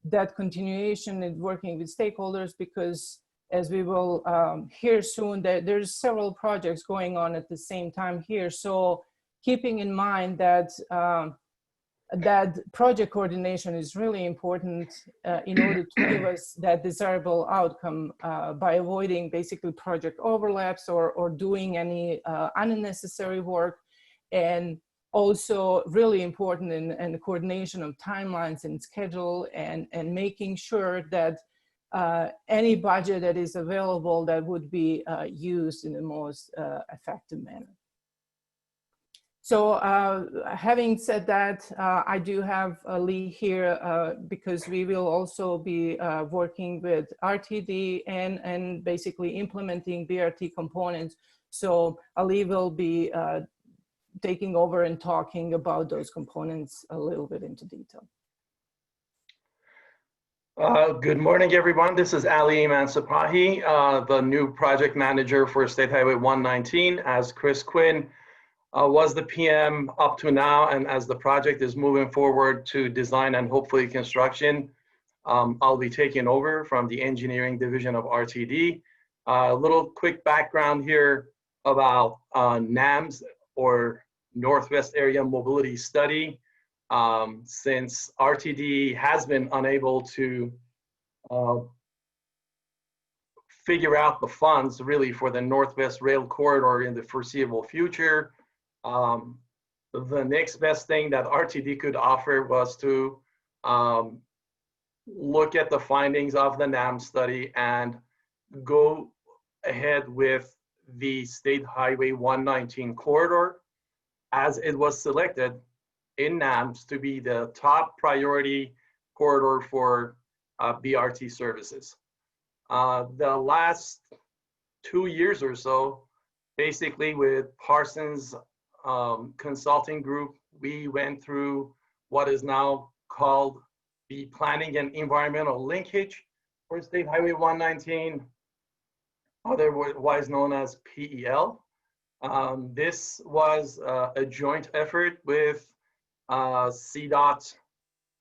that continuation is working with stakeholders, because as we will hear soon, that there's several projects going on at the same time here. So keeping in mind that that project coordination is really important in order to give us that desirable outcome by avoiding basically project overlaps or doing any unnecessary work, and also really important in the coordination of timelines and schedule, and making sure that any budget that is available that would be used in the most effective manner. So having said that, I do have Lee here because we will also be working with RTD and basically implementing BRT components. So Ali will be taking over and talking about those components a little bit into detail. Good morning, everyone. This is Ali Mansapahi, the new project manager for State Highway 119, as Chris Quinn was the PM up to now, and as the project is moving forward to design and hopefully construction, I'll be taking over from the engineering division of RTD. A little quick background here about NAMS, or Northwest Area Mobility Study. Since RTD has been unable to figure out the funds really for the Northwest Rail Corridor in the foreseeable future, the next best thing that RTD could offer was to look at the findings of the NAMS study and go ahead with the State Highway 119 corridor, as it was selected in NAMS to be the top priority corridor for BRT services. The last 2 years or so, basically with Parsons Consulting Group, we went through what is now called the Planning and Environmental Linkage for State Highway 119, otherwise known as PEL. This was a joint effort with CDOT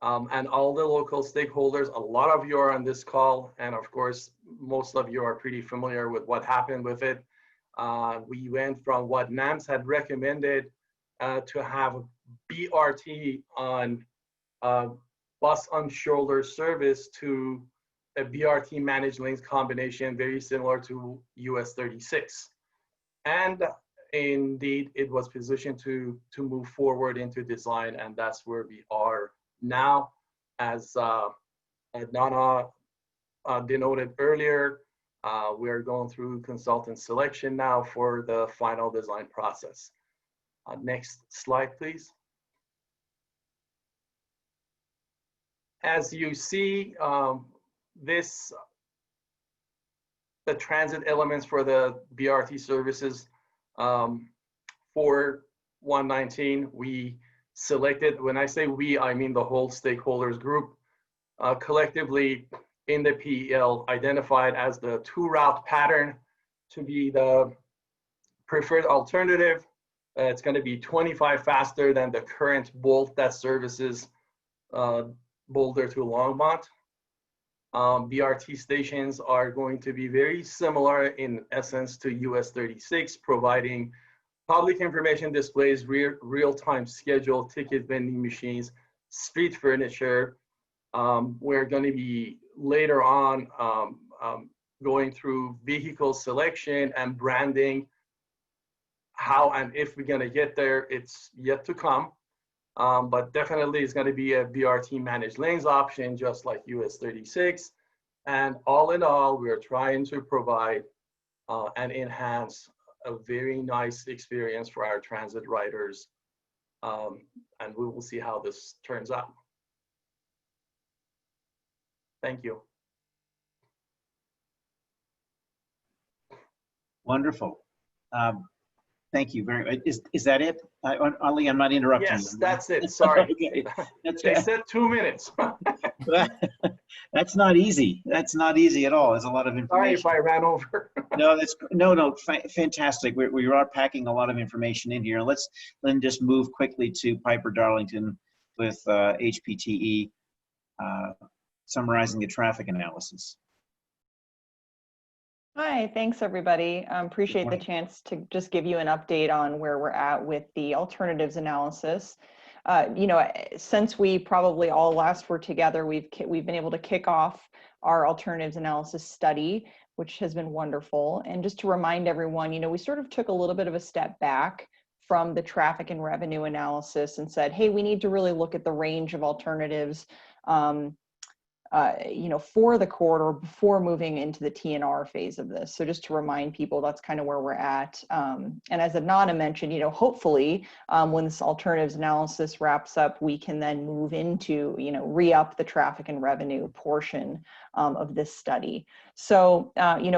and all the local stakeholders. A lot of you are on this call, and of course, most of you are pretty familiar with what happened with it. We went from what NAMS had recommended to have BRT on bus on shoulder service to a BRT managed lanes combination very similar to US 36. And indeed, it was positioned to move forward into design, and that's where we are now. As Donna denoted earlier, we are going through consultant selection now for the final design process. Next slide, please. As you see, the transit elements for the BRT services for 119, we selected, when I say we, I mean the whole stakeholders group, collectively in the PEL identified as the 2-route pattern to be the preferred alternative. It's going to be 25 faster than the current Bolt that services Boulder to Longmont. BRT stations are going to be very similar in essence to US 36, providing public information displays, real-time schedule, ticket vending machines, street furniture. We're going to be later on going through vehicle selection and branding. How and if we're going to get there, it's yet to come. But definitely it's going to be a BRT managed lanes option, just like US 36. And all in all, we're trying to provide and enhance a very nice experience for our transit riders. And we will see how this turns out. Thank you. Wonderful. Thank you very much. Is that it? Ali, I'm not interrupting. Yes, that's it. Sorry. Okay. They said 2 minutes. That's not easy. That's not easy at all. There's a lot of information. Sorry if I ran over. No, fantastic. We are packing a lot of information in here. Let's then just move quickly to Piper Darlington with HPTE, summarizing the traffic analysis. Hi, thanks everybody. Appreciate the morning. chance to just give you an update on where we're at with the alternatives analysis. Since we probably all last were together, we've been able to kick off our alternatives analysis study, which has been wonderful. And just to remind everyone, we sort of took a little bit of a step back from the traffic and revenue analysis and said, hey, we need to really look at the range of alternatives for the corridor before moving into the TNR phase of this. So just to remind people, that's kind of where we're at. And as Adnana mentioned, hopefully when this alternatives analysis wraps up, we can then move into, re-up the traffic and revenue portion of this study. So,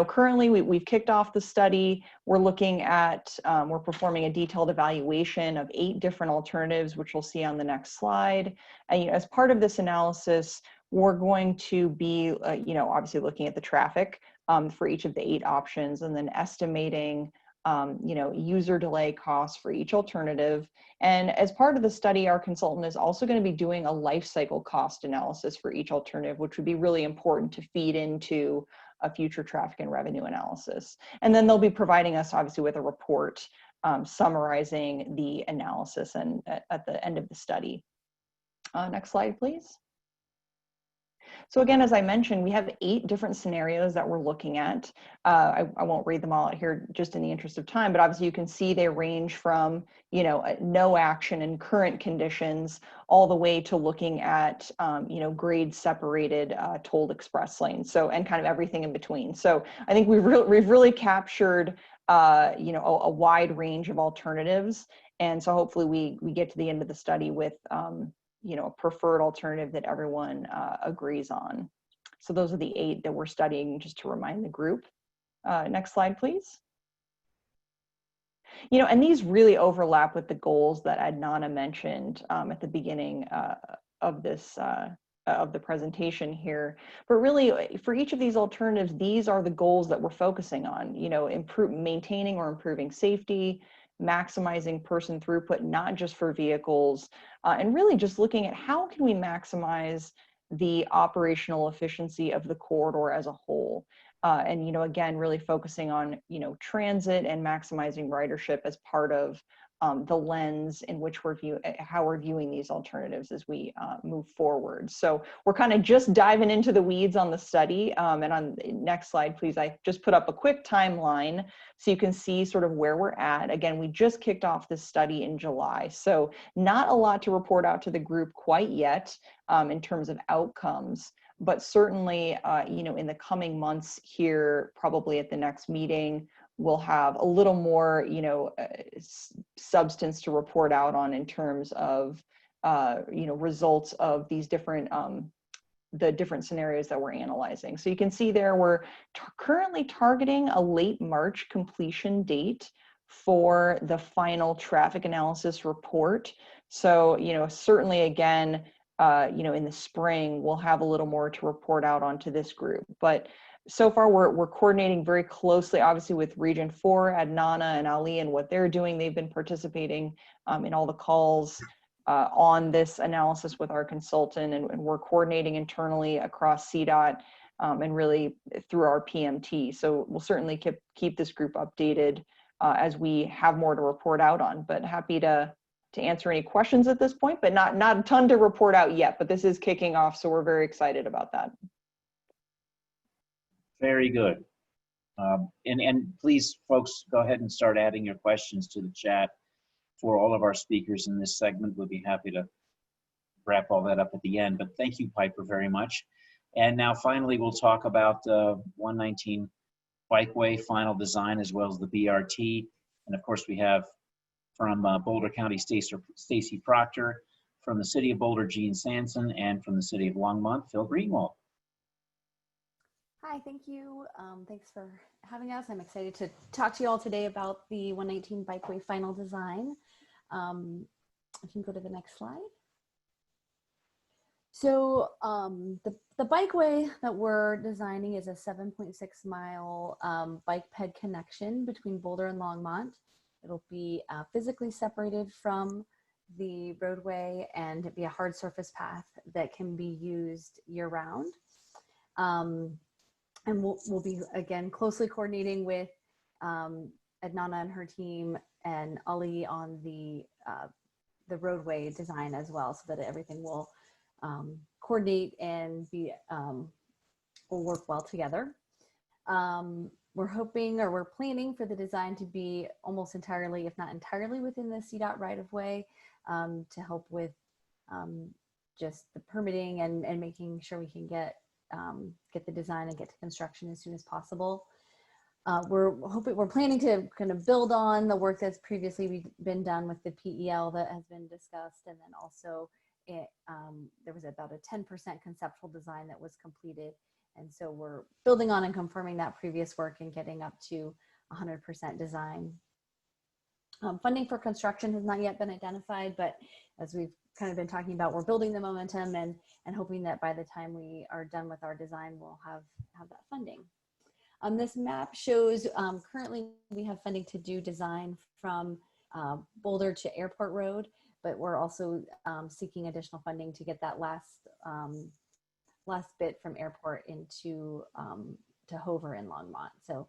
currently we've kicked off the study. We're looking at, we're performing a detailed evaluation of 8 different alternatives, which we'll see on the next slide. And as part of this analysis, we're going to be, obviously looking at the traffic for each of the 8 options and then estimating, user delay costs for each alternative. And as part of the study, our consultant is also going to be doing a life cycle cost analysis for each alternative, which would be really important to feed into a future traffic and revenue analysis. And then they'll be providing us obviously with a report summarizing the analysis and at the end of the study. Next slide, please. So again, as I mentioned, we have 8 different scenarios that we're looking at. I won't read them all out here just in the interest of time, but obviously you can see they range from, no action in current conditions all the way to looking at, grade separated tolled express lanes. So, and kind of everything in between. So I think we've really captured, a wide range of alternatives. And so hopefully we get to the end of the study with, a preferred alternative that everyone agrees on. So those are the 8 that we're studying, just to remind the group. Next slide, please. And these really overlap with the goals that Adnana mentioned at the beginning of this of the presentation here. But really, for each of these alternatives, these are the goals that we're focusing on. Maintaining or improving safety, maximizing person throughput, not just for vehicles, and really just looking at how can we maximize the operational efficiency of the corridor as a whole. And, again, really focusing on, transit and maximizing ridership as part of the lens in which how we're viewing these alternatives as we move forward. So we're kind of just diving into the weeds on the study. And on the next slide, please, I just put up a quick timeline so you can see sort of where we're at. Again, we just kicked off this study in July. So not a lot to report out to the group quite yet in terms of outcomes. But certainly, in the coming months here, probably at the next meeting, we'll have a little more, substance to report out on in terms of, results of these different, the different scenarios that we're analyzing. So you can see there, we're currently targeting a late March completion date for the final traffic analysis report. So, certainly again, in the spring, we'll have a little more to report out onto this group. But so far, we're coordinating very closely, obviously, with Region 4, Adnana and Ali, and what they're doing. They've been participating in all the calls on this analysis with our consultant, and we're coordinating internally across CDOT and really through our PMT. So we'll certainly keep this group updated as we have more to report out on, but happy to answer any questions at this point, but not a ton to report out yet, but this is kicking off, so we're very excited about that. Very good. And please, folks, go ahead and start adding your questions to the chat for all of our speakers in this segment. We'll be happy to wrap all that up at the end, but thank you, Piper, very much. And now finally, we'll talk about 119 Bikeway final design, as well as the BRT. And of course, we have from Boulder County, Stacy Proctor, from the City of Boulder, Gene Sanson, and from the City of Longmont, Phil Greenwald. Hi, thank you. Thanks for having us. I'm excited to talk to you all today about the 119 Bikeway final design. I can go to the next slide. So the bikeway that we're designing is a 7.6 mile bike ped connection between Boulder and Longmont. It'll be physically separated from the roadway and be a hard surface path that can be used year round. And we'll be, again, closely coordinating with Adnana and her team and Ali on the roadway design as well, so that everything will coordinate and be will work well together. We're hoping, or we're planning for the design to be almost entirely, if not entirely, within the CDOT right-of-way, to help with just the permitting and making sure we can get the design and get to construction as soon as possible. We're planning to kind of build on the work that's previously been done with the PEL that has been discussed, and then also there was about a 10% conceptual design that was completed, and so we're building on and confirming that previous work and getting up to 100% design. Funding for construction has not yet been identified, but as we've kind of been talking about, we're building the momentum and hoping that by the time we are done with our design, we'll have that funding. This map shows currently we have funding to do design from Boulder to Airport Road, but we're also seeking additional funding to get that last bit from Airport into to Hover and Longmont. So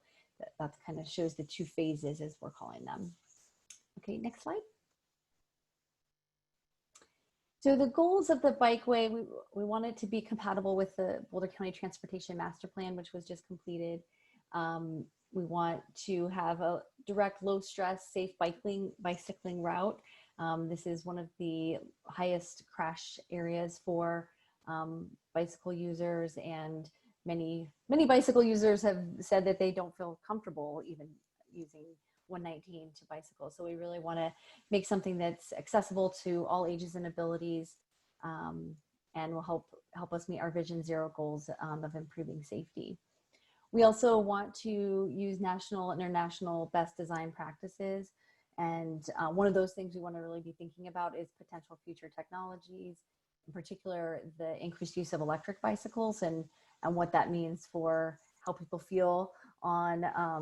that kind of shows the two phases as we're calling them. Okay, next slide. So the goals of the bikeway, we want it to be compatible with the Boulder County Transportation Master Plan, which was just completed. We want to have a direct, low stress, safe bicycling route. This is one of the highest crash areas for bicycle users, and many bicycle users have said that they don't feel comfortable even using 119 to bicycle. So we really want to make something that's accessible to all ages and abilities, and will help us meet our Vision Zero goals of improving safety. We also want to use national and international best design practices. And one of those things we want to really be thinking about is potential future technologies, in particular, the increased use of electric bicycles and what that means for how people feel on a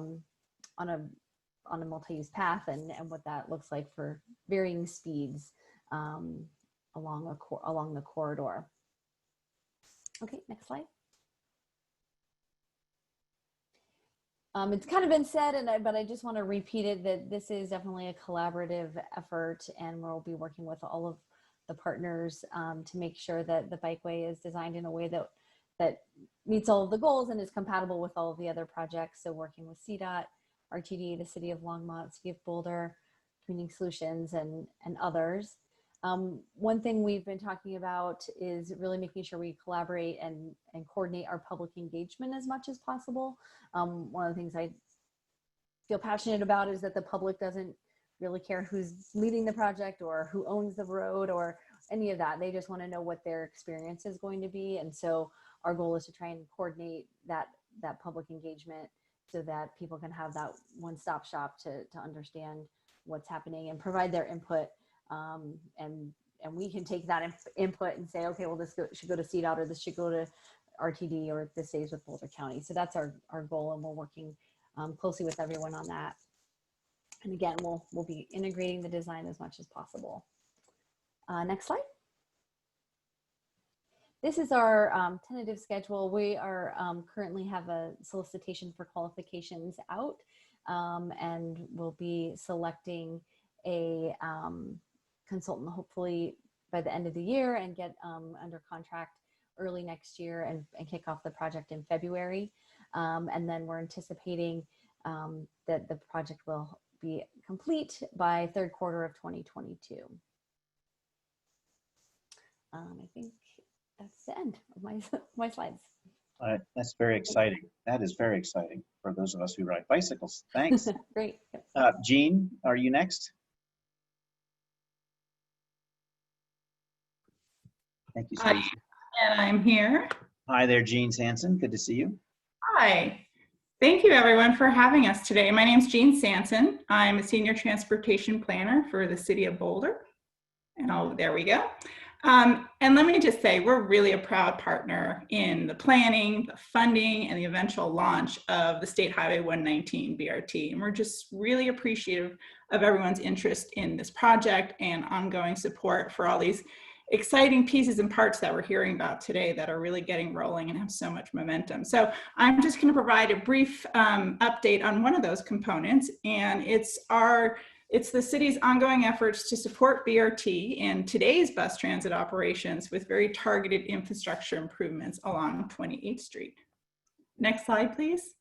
multi-use path, and what that looks like for varying speeds along the corridor. Okay, next slide. It's kind of been said, but I just want to repeat it, that this is definitely a collaborative effort, and we'll be working with all of the partners to make sure that the bikeway is designed in a way that meets all of the goals and is compatible with all of the other projects. So working with CDOT, RTD, the City of Longmont, City of Boulder, Community Solutions, and others. One thing we've been talking about is really making sure we collaborate and coordinate our public engagement as much as possible. One of the things I feel passionate about is that the public doesn't really care who's leading the project or who owns the road or any of that. They just want to know what their experience is going to be. And so our goal is to try and coordinate that public engagement so that people can have that one-stop shop to understand what's happening and provide their input. And we can take that input and say, okay, well, this should go to CDOT, or this should go to RTD, or this stays with Boulder County. So that's our goal, and we're working closely with everyone on that. And again, we'll be integrating the design as much as possible. Next slide. This is our tentative schedule. We are currently have a solicitation for qualifications out, and we'll be selecting a consultant hopefully by the end of the year, and get under contract early next year and kick off the project in February. And then we're anticipating that the project will be complete by third quarter of 2022. I think that's the end of my slides. That's very exciting. That is very exciting for those of us who ride bicycles. Thanks. Great. Jean, are you next? Thank you, Stacey. And I'm here. Hi there, Jean Sanson. Good to see you. Hi. Thank you, everyone, for having us today. My name is Jean Sanson. I'm a senior transportation planner for the City of Boulder. And there we go. And let me just say, we're really a proud partner in the planning, the funding, and the eventual launch of the State Highway 119 BRT. And we're just really appreciative of everyone's interest in this project and ongoing support for all these exciting pieces and parts that we're hearing about today that are really getting rolling and have so much momentum. So I'm just going to provide a brief update on one of those components, and it's the city's ongoing efforts to support BRT in today's bus transit operations with very targeted infrastructure improvements along 28th Street. Next slide, please.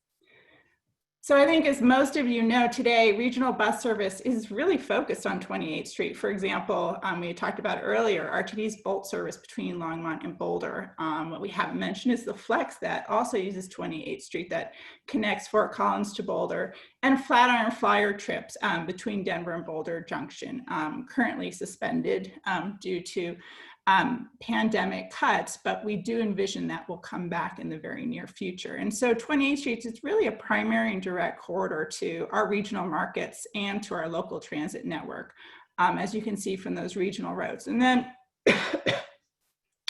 So I think, as most of you know today, regional bus service is really focused on 28th Street. For example, we talked about earlier, RTD's Bolt service between Longmont and Boulder. What we haven't mentioned is the Flex that also uses 28th Street that connects Fort Collins to Boulder, and Flatiron Flyer trips between Denver and Boulder Junction, currently suspended due to pandemic cuts, but we do envision that will come back in the very near future. And so 28th Street is really a primary and direct corridor to our regional markets and to our local transit network, as you can see from those regional roads. And then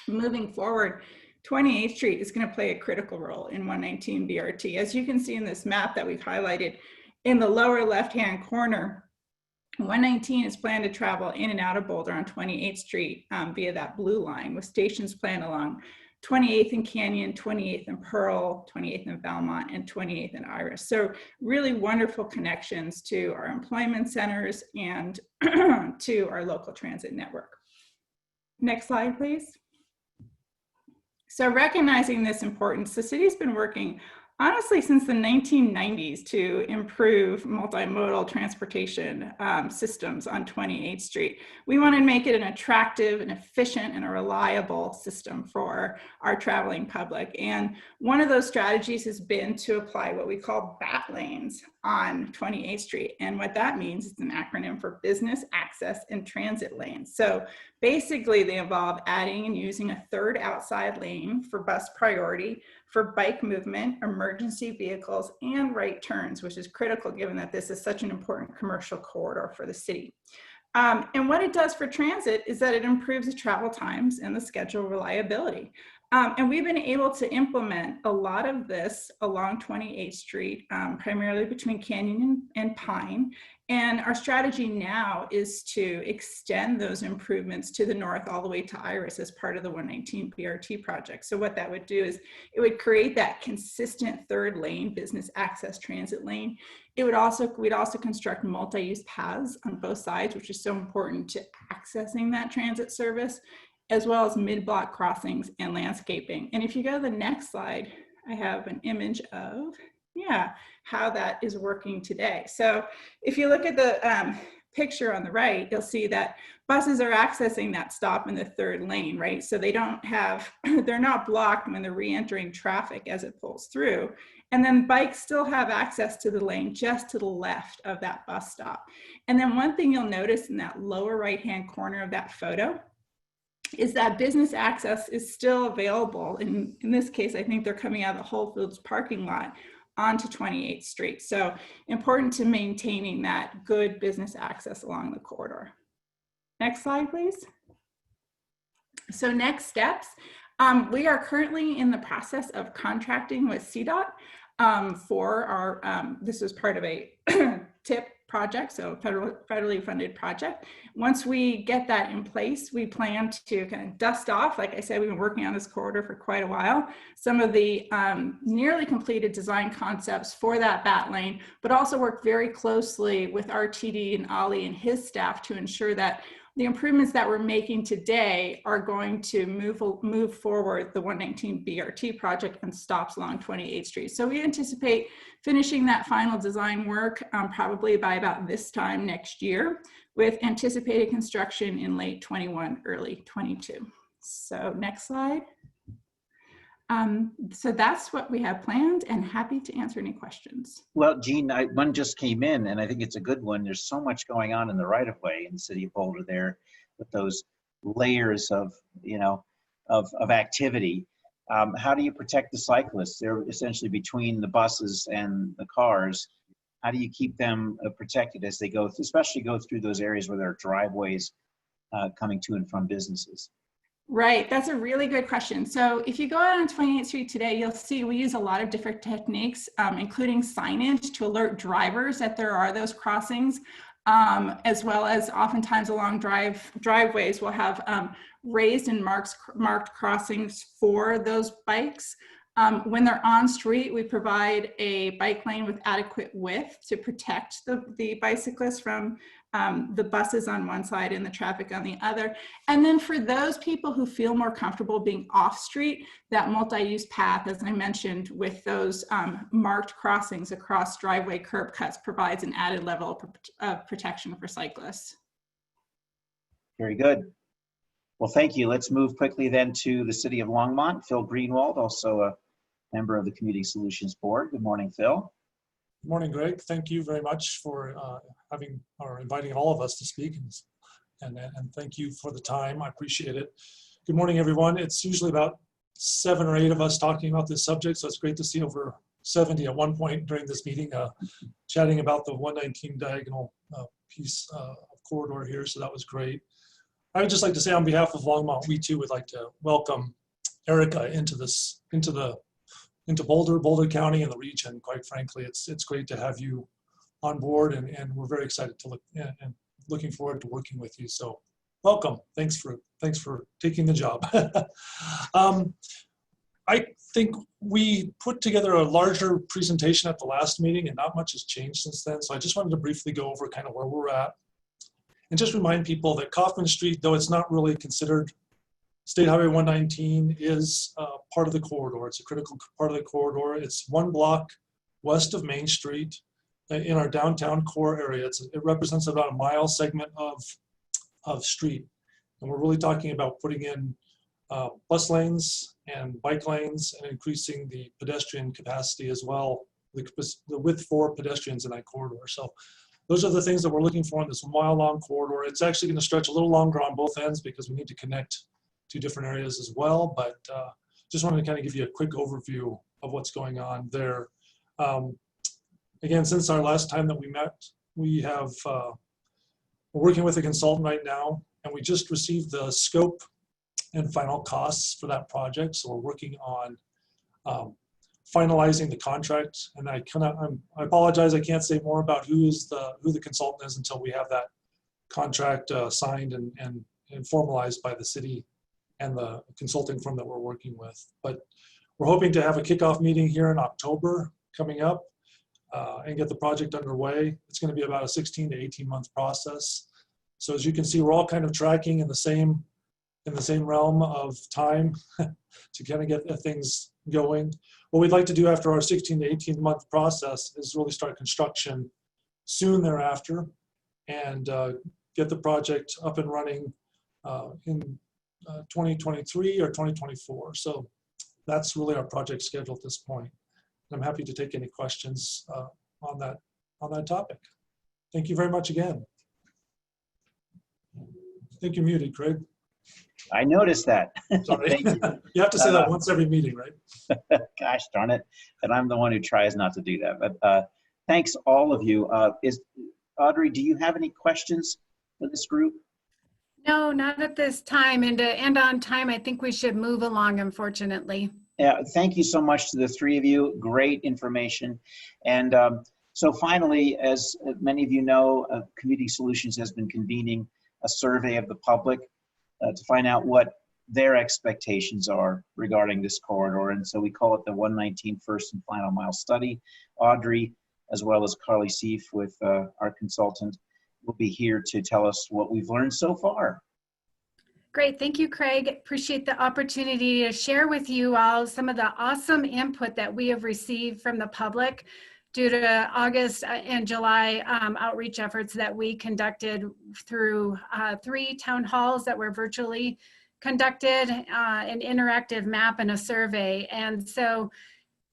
moving forward, 28th Street is going to play a critical role in 119 BRT. As you can see in this map that we've highlighted in the lower left-hand corner, 119 is planned to travel in and out of Boulder on 28th Street via that blue line, with stations planned along 28th and Canyon, 28th and Pearl, 28th and Belmont, and 28th and Iris. So really wonderful connections to our employment centers and to our local transit network. Next slide, please. So recognizing this importance, the city's been working honestly since the 1990s to improve multimodal transportation systems on 28th Street. We want to make it an attractive and efficient and a reliable system for our traveling public. And one of those strategies has been to apply what we call BAT lanes on 28th Street. And what that means, it's an acronym for Business Access and Transit Lanes. So basically they involve adding and using a third outside lane for bus priority, for bike movement, emergency vehicles, and right turns, which is critical given that this is such an important commercial corridor for the city. And what it does for transit is that it improves the travel times and the schedule reliability. And we've been able to implement a lot of this along 28th Street, primarily between Canyon and Pine. And our strategy now is to extend those improvements to the north all the way to Iris as part of the 119 BRT project. So what that would do is it would create that consistent third lane business access transit lane. We'd also construct multi-use paths on both sides, which is so important to accessing that transit service, as well as mid-block crossings and landscaping. And if you go to the next slide, I have an image of, how that is working today. So if you look at the picture on the right, you'll see that buses are accessing that stop in the third lane, right? So they don't have, they're not blocked when they're re-entering traffic as it pulls through. And then bikes still have access to the lane just to the left of that bus stop. And then one thing you'll notice in that lower right-hand corner of that photo is that business access is still available. In this case, I think they're coming out of the Whole Foods parking lot onto 28th Street. So important to maintaining that good business access along the corridor. Next slide, please. So next steps, we are currently in the process of contracting with CDOT for our, this is part of a TIP project, so federally funded project. Once we get that in place, we plan to kind of dust off, like I said, we've been working on this corridor for quite a while, some of the nearly completed design concepts for that BAT lane, but also work very closely with RTD and Ollie and his staff to ensure that the improvements that we're making today are going to move forward the 119 BRT project and stops along 28th Street. So we anticipate finishing that final design work probably by about this time next year, with anticipated construction in late 21, early 22. So next slide. So that's what we have planned, and happy to answer any questions. Well, Jean, one just came in, and I think it's a good one. There's so much going on in the right-of-way in the city of Boulder there, with those layers of, of activity. How do you protect the cyclists? They're essentially between the buses and the cars. How do you keep them protected as they go, especially go through those areas where there are driveways coming to and from businesses? Right, that's a really good question. So if you go out on 28th Street today, you'll see we use a lot of different techniques, including signage to alert drivers that there are those crossings. as well as oftentimes along driveways, we'll have raised and marked crossings for those bikes. When they're on street, we provide a bike lane with adequate width to protect the bicyclists from the buses on one side and the traffic on the other. And then for those people who feel more comfortable being off street, that multi-use path, as I mentioned, with those marked crossings across driveway curb cuts provides an added level of protection for cyclists. Very good. Well, thank you. Let's move quickly then to the City of Longmont. Phil Greenwald, also a member of the Community Solutions Board. Good morning, Phil. Good morning, Greg. Thank you very much for inviting all of us to speak, and thank you for the time. I appreciate it. Good morning, everyone. It's usually about 7 or 8 of us talking about this subject, so it's great to see over 70 at one point during this meeting chatting about the 119 diagonal piece of corridor here, so that was great. I would just like to say on behalf of Longmont, we too would like to welcome Erica into Boulder County and the region. Quite frankly, it's great to have you on board, and we're very excited to looking forward to working with you. So welcome. Thanks for taking the job. I think we put together a larger presentation at the last meeting, and not much has changed since then. So I just wanted to briefly go over kind of where we're at, and just remind people that Kaufman Street, though it's not really considered State Highway 119, is part of the corridor. It's a critical part of the corridor. It's 1 block west of Main Street in our downtown core area. It represents about a mile segment of street. And we're really talking about putting in bus lanes and bike lanes and increasing the pedestrian capacity as well, the width for pedestrians in that corridor. So those are the things that we're looking for in this mile-long corridor. It's actually going to stretch a little longer on both ends because we need to connect 2 different areas as well, but just wanted to kind of give you a quick overview of what's going on there. Again, since our last time that we met, we're working with a consultant right now, and we just received the scope and final costs for that project. So we're working on finalizing the contract, and I apologize, I can't say more about who the consultant is until we have that contract signed and formalized by the city and the consulting firm that we're working with. But we're hoping to have a kickoff meeting here in October coming up and get the project underway. It's going to be about a 16 to 18 month process. So as you can see, we're all kind of tracking in the same realm of time to kind of get things going. What we'd like to do after our 16 to 18 month process is really start construction soon thereafter and get the project up and running in 2023 or 2024. So that's really our project schedule at this point. I'm happy to take any questions on that topic. Thank you very much again. I think you're muted, Craig. I noticed that. Sorry. Thank you. You have to say that once every meeting, right? Gosh darn it. And I'm the one who tries not to do that. But thanks all of you. Audrey, do you have any questions for this group? No, not at this time. And to end on time, I think we should move along, unfortunately. Yeah, thank you so much to the 3 of you. Great information. And so finally, as many of you know, Community Solutions has been convening a survey of the public to find out what their expectations are regarding this corridor. And so we call it the 119 First and Final Mile Study. Audrey, as well as Carly Seif with our consultant, will be here to tell us what we've learned so far. Great, thank you, Craig. Appreciate the opportunity to share with you all some of the awesome input that we have received from the public due to August and July outreach efforts that we conducted through 3 town halls that were virtually conducted, an interactive map and a survey. And so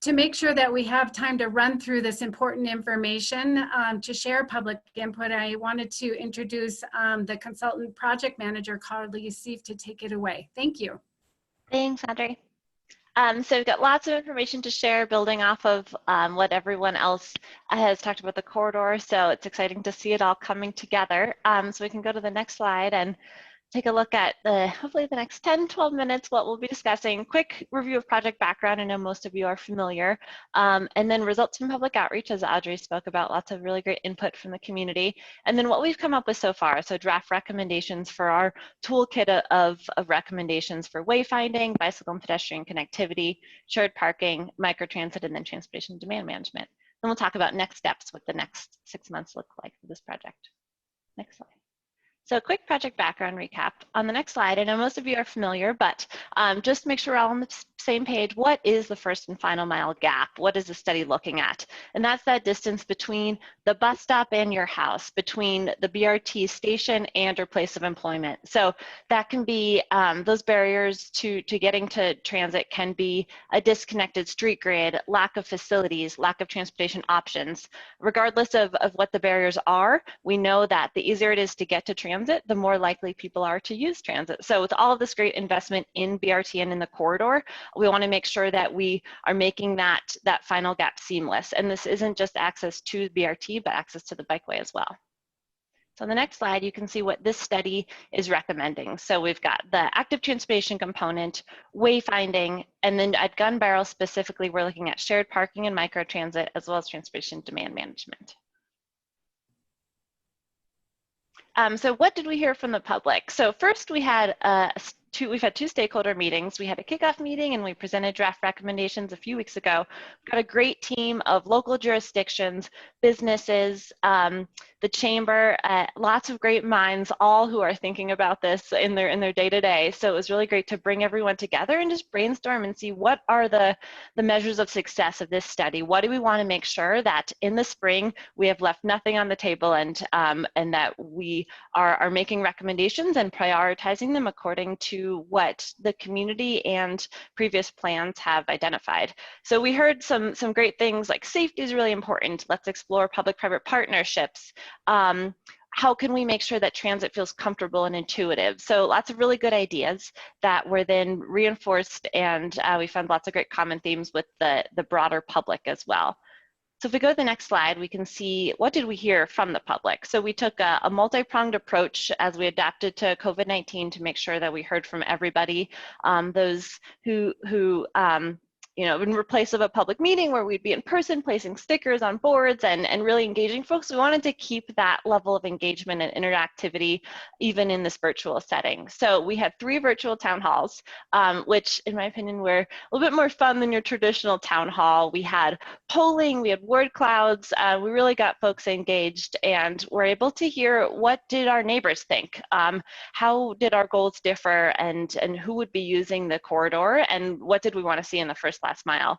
to make sure that we have time to run through this important information to share public input, I wanted to introduce the consultant project manager, Carly Seif, to take it away. Thank you. Thanks, Audrey. So we've got lots of information to share, building off of what everyone else has talked about the corridor. So it's exciting to see it all coming together. So we can go to the next slide and take a look at hopefully the next 10, 12 minutes, what we'll be discussing. Quick review of project background. I know most of you are familiar. And then results from public outreach, as Audrey spoke about, lots of really great input from the community. And then what we've come up with so far. So draft recommendations for our toolkit of recommendations for wayfinding, bicycle and pedestrian connectivity, shared parking, microtransit, and then transportation demand management. Then we'll talk about next steps, what the next 6 months look like for this project. Next slide. So a quick project background recap. On the next slide, I know most of you are familiar, but just to make sure we're all on the same page, what is the first and final mile gap? What is the study looking at? And that's that distance between the bus stop and your house, between the BRT station and your place of employment. So that can be, those barriers to getting to transit can be a disconnected street grid, lack of facilities, lack of transportation options. Regardless of what the barriers are, we know that the easier it is to get to transit, the more likely people are to use transit. So with all of this great investment in BRT and in the corridor, we want to make sure that we are making that final gap seamless. And this isn't just access to BRT, but access to the bikeway as well. So on the next slide, you can see what this study is recommending. So we've got the active transportation component, wayfinding, and then at Gun Barrel specifically, we're looking at shared parking and microtransit, as well as transportation demand management. So what did we hear from the public? So first we had we've had two stakeholder meetings. We had a kickoff meeting and we presented draft recommendations a few weeks ago. We've got a great team of local jurisdictions, businesses, the chamber, lots of great minds, all who are thinking about this in their day-to-day. So it was really great to bring everyone together and just brainstorm and see what are the measures of success of this study. What do we want to make sure that in the spring we have left nothing on the table, and that we are making recommendations and prioritizing them according to what the community and previous plans have identified. So we heard some great things like safety is really important. Let's explore public-private partnerships. How can we make sure that transit feels comfortable and intuitive? So lots of really good ideas that were then reinforced, and we found lots of great common themes with the broader public as well. So if we go to the next slide, we can see what did we hear from the public. So we took a multi-pronged approach as we adapted to COVID-19 to make sure that we heard from everybody, those who you know, in replace of a public meeting where we'd be in person placing stickers on boards and really engaging folks, we wanted to keep that level of engagement and interactivity even in this virtual setting. So we had 3 virtual town halls, which in my opinion were a little bit more fun than your traditional town hall. We had polling, we had word clouds, we really got folks engaged and were able to hear what did our neighbors think, how did our goals differ, and who would be using the corridor, and what did we want to see in the first last mile.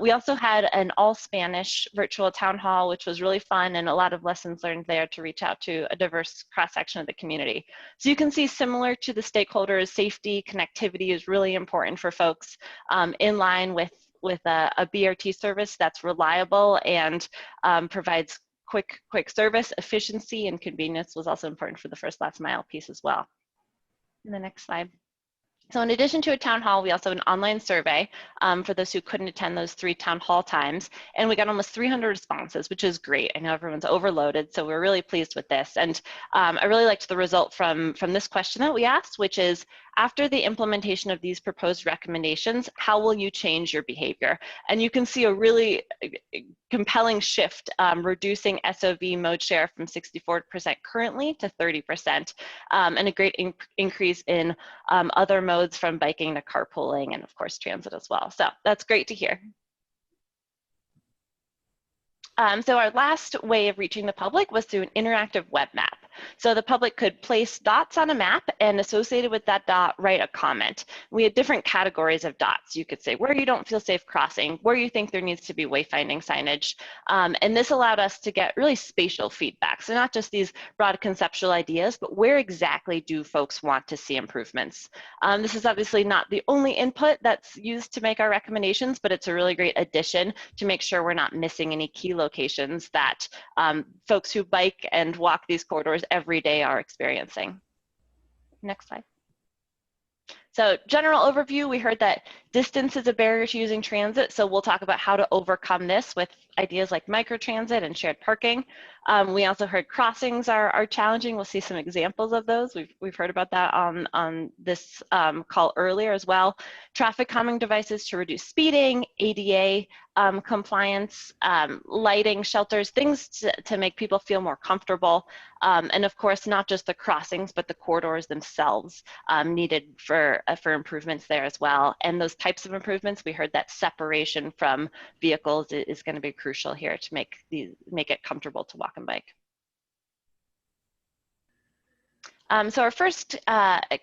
We also had an all Spanish virtual town hall, which was really fun and a lot of lessons learned there to reach out to a diverse cross section of the community. So you can see, similar to the stakeholders, safety, connectivity is really important for folks, in line with a BRT service that's reliable and provides quick service. Efficiency and convenience was also important for the first last mile piece as well. In the next slide. So in addition to a town hall, we also have an online survey for those who couldn't attend those 3 town hall times. And we got almost 300 responses, which is great. I know everyone's overloaded, so we're really pleased with this. And I really liked the result from this question that we asked, which is, after the implementation of these proposed recommendations, how will you change your behavior? And you can see a really compelling shift, reducing SOV mode share from 64% currently to 30%, and a great increase in other modes from biking to carpooling and of course transit as well. So that's great to hear. So our last way of reaching the public was through an interactive web map. So the public could place dots on a map and associated with that dot, write a comment. We had different categories of dots. You could say where you don't feel safe crossing, where you think there needs to be wayfinding signage. And this allowed us to get really spatial feedback. So not just these broad conceptual ideas, but where exactly do folks want to see improvements? This is obviously not the only input that's used to make our recommendations, but it's a really great addition to make sure we're not missing any key locations that folks who bike and walk these corridors every day are experiencing. Next slide. So general overview, we heard that Distance is a barrier to using transit, so we'll talk about how to overcome this with ideas like microtransit and shared parking. We also heard crossings are challenging. We'll see some examples of those. We've heard about that on this call earlier as well. Traffic calming devices to reduce speeding, ADA compliance, lighting, shelters, things to make people feel more comfortable. And of course, not just the crossings, but the corridors themselves needed for improvements there as well. And those types of improvements, we heard that separation from vehicles is going to be crucial here to make it comfortable to walk and bike. So our first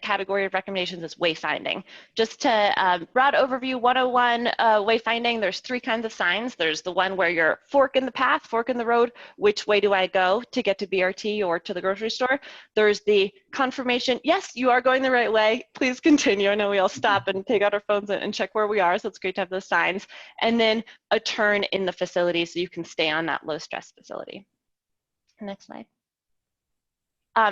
category of recommendations is wayfinding. Just to broad overview 101 wayfinding, there's 3 kinds of signs. There's the one where you're fork in the path, fork in the road, which way do I go to get to BRT or to the grocery store? There's the confirmation, yes, you are going the right way, please continue. I know we all stop and take out our phones and check where we are, so it's great to have those signs. And then a turn in the facility so you can stay on that low stress facility. Next slide.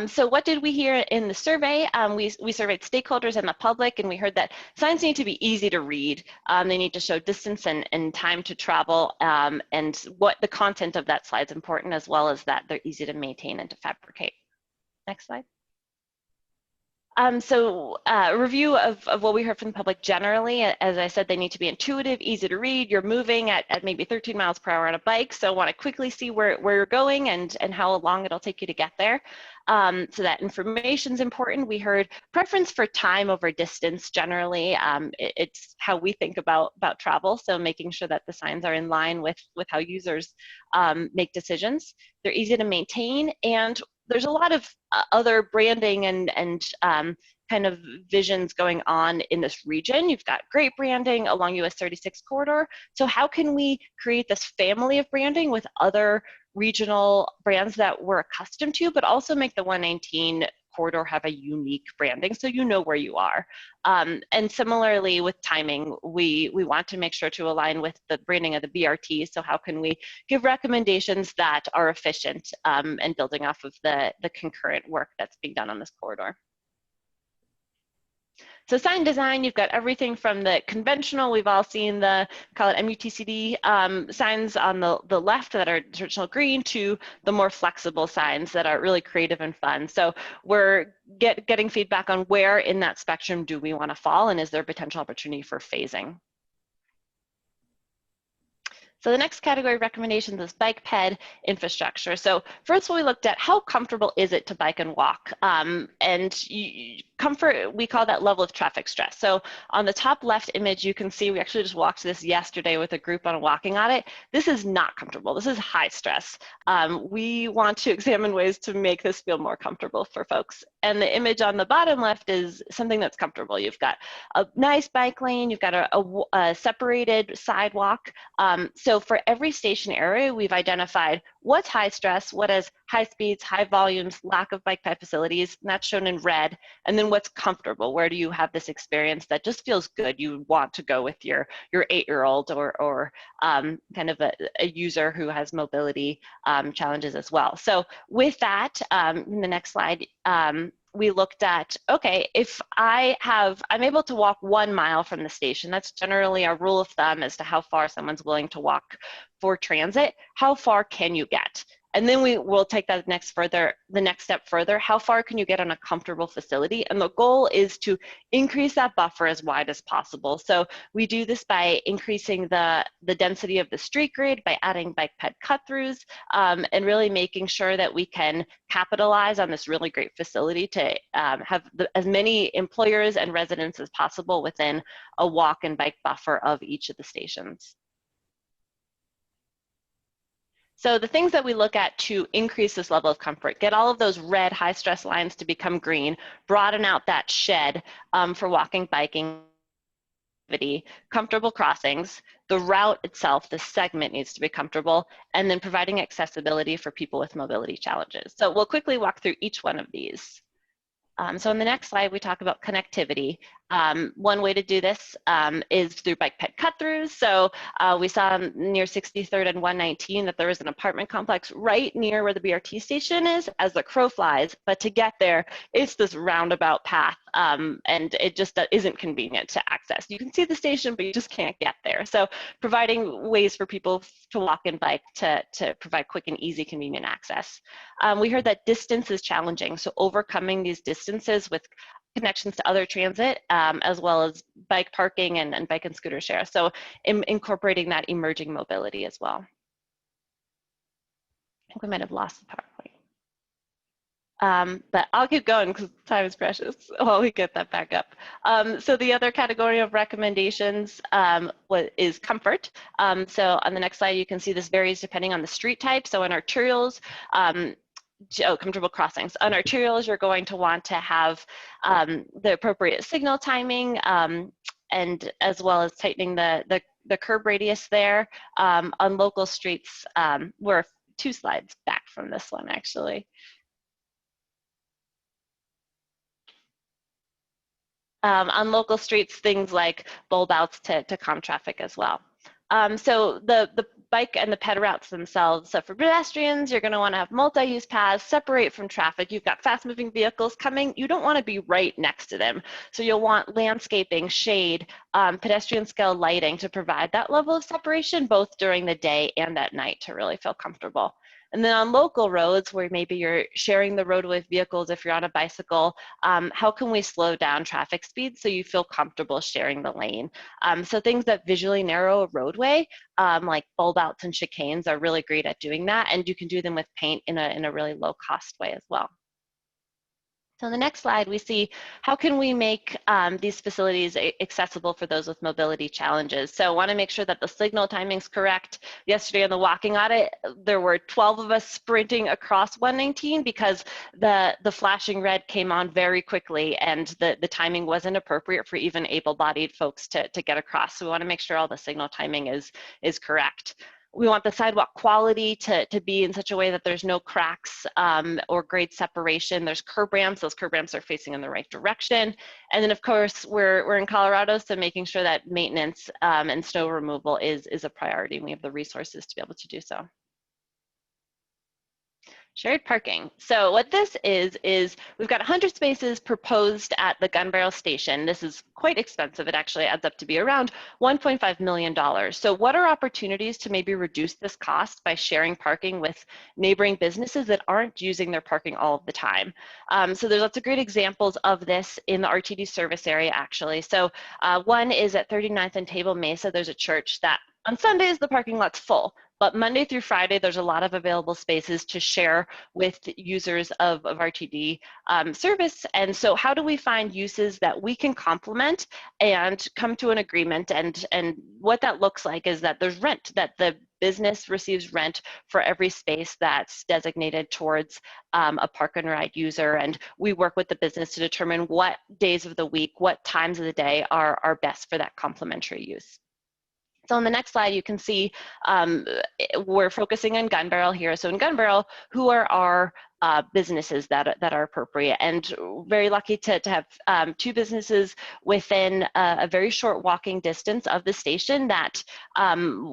So what did we hear in the survey? We surveyed stakeholders and the public, and we heard that signs need to be easy to read. They need to show distance and time to travel, and what the content of that slide is important, as well as that they're easy to maintain and to fabricate. Next slide. So a review of what we heard from the public generally. As I said, they need to be intuitive, easy to read. You're moving at maybe 13 miles per hour on a bike, so want to quickly see where you're going and how long it'll take you to get there. So that information is important. We heard preference for time over distance generally. It's how we think about travel, so making sure that the signs are in line with how users make decisions. They're easy to maintain, and there's a lot of other branding and kind of visions going on in this region. You've got great branding along US 36 corridor. So how can we create this family of branding with other regional brands that we're accustomed to, but also make the 119 corridor have a unique branding so you know where you are. And similarly with timing, we want to make sure to align with the branding of the BRT. So how can we give recommendations that are efficient and building off of the concurrent work that's being done on this corridor. So sign design, you've got everything from the conventional, we've all seen the, call it MUTCD signs on the left that are traditional green, to the more flexible signs that are really creative and fun. So we're getting feedback on where in that spectrum do we want to fall, and is there potential opportunity for phasing. So the next category of recommendations is bike ped infrastructure. So first we looked at how comfortable is it to bike and walk, comfort, we call that level of traffic stress. So on the top left image, you can see we actually just walked this yesterday with a group on walking on it. This is not comfortable. This is high stress. We want to examine ways to make this feel more comfortable for folks. And the image on the bottom left is something that's comfortable. You've got a nice bike lane, you've got a separated sidewalk. So for every station area, we've identified what's high stress, what is high speeds, high volumes, lack of bike ped facilities, and that's shown in red. And then what's comfortable, where do you have this experience that just feels good, you want to go with your 8-year-old or kind of a user who has mobility challenges as well. So with that, in the next slide, we looked at, okay, if I'm able to walk 1 mile from the station, that's generally our rule of thumb as to how far someone's willing to walk for transit, how far can you get? And then we will take that the next step further. How far can you get on a comfortable facility? And the goal is to increase that buffer as wide as possible. So we do this by increasing the density of the street grid, by adding bike ped cut-throughs, and really making sure that we can capitalize on this really great facility to have as many employers and residents as possible within a walk and bike buffer of each of the stations. So the things that we look at to increase this level of comfort, get all of those red high stress lines to become green, broaden out that shed for walking, biking, comfortable crossings, the route itself, the segment needs to be comfortable, and then providing accessibility for people with mobility challenges. So we'll quickly walk through each one of these. So in the next slide, we talk about connectivity. One way to do this is through bike ped cut-throughs. So we saw near 63rd and 119 that there was an apartment complex right near where the BRT station is as the crow flies. But to get there, it's this roundabout path, and it just isn't convenient to access. You can see the station, but you just can't get there. So providing ways for people to walk and bike to provide quick and easy, convenient access. We heard that distance is challenging. So overcoming these distances with connections to other transit, as well as bike parking and bike and scooter share. So incorporating that emerging mobility as well. I think we might have lost the PowerPoint. But I'll keep going because time is precious while we get that back up. So the other category of recommendations is comfort. So on the next slide, you can see this varies depending on the street type. So in arterials, comfortable crossings. On arterials, you're going to want to have the appropriate signal timing, and as well as tightening the curb radius there. On local streets, we're 2 slides back from this one actually. On local streets, things like bulb outs to calm traffic as well. So the bike and the ped routes themselves. So for pedestrians, you're going to want to have multi-use paths, separate from traffic. You've got fast-moving vehicles coming. You don't want to be right next to them. So you'll want landscaping, shade, pedestrian scale lighting to provide that level of separation, both during the day and at night to really feel comfortable. And then on local roads where maybe you're sharing the road with vehicles, if you're on a bicycle, how can we slow down traffic speed so you feel comfortable sharing the lane? So things that visually narrow a roadway, like bulb outs and chicanes, are really great at doing that, and you can do them with paint in a really low cost way as well. So on the next slide, we see how can we make these facilities accessible for those with mobility challenges. So I want to make sure that the signal timing's correct. Yesterday on the walking audit, there were 12 of us sprinting across 119 because the flashing red came on very quickly and the timing wasn't appropriate for even able-bodied folks to get across. So we want to make sure all the signal timing is correct. We want the sidewalk quality to be in such a way that there's no cracks or grade separation. There's curb ramps. Those curb ramps are facing in the right direction. And then of course, we're in Colorado, so making sure that maintenance and snow removal is a priority. And we have the resources to be able to do so. Shared parking. So what this is we've got 100 spaces proposed at the Gun Barrel Station. This is quite expensive. It actually adds up to be around $1.5 million. So what are opportunities to maybe reduce this cost by sharing parking with neighboring businesses that aren't using their parking all of the time? So there's lots of great examples of this in the RTD service area actually. So one is at 39th and Table Mesa. There's a church that on Sundays the parking lot's full. But Monday through Friday, there's a lot of available spaces to share with users of RTD service. And so how do we find uses that we can complement and come to an agreement? And what that looks like is that there's rent, that the business receives rent for every space that's designated towards a park and ride user. And we work with the business to determine what days of the week, what times of the day are best for that complementary use. So on the next slide, you can see we're focusing on Gun Barrel here. So in Gun Barrel, who are our businesses that are appropriate? And very lucky to have 2 businesses within a very short walking distance of the station that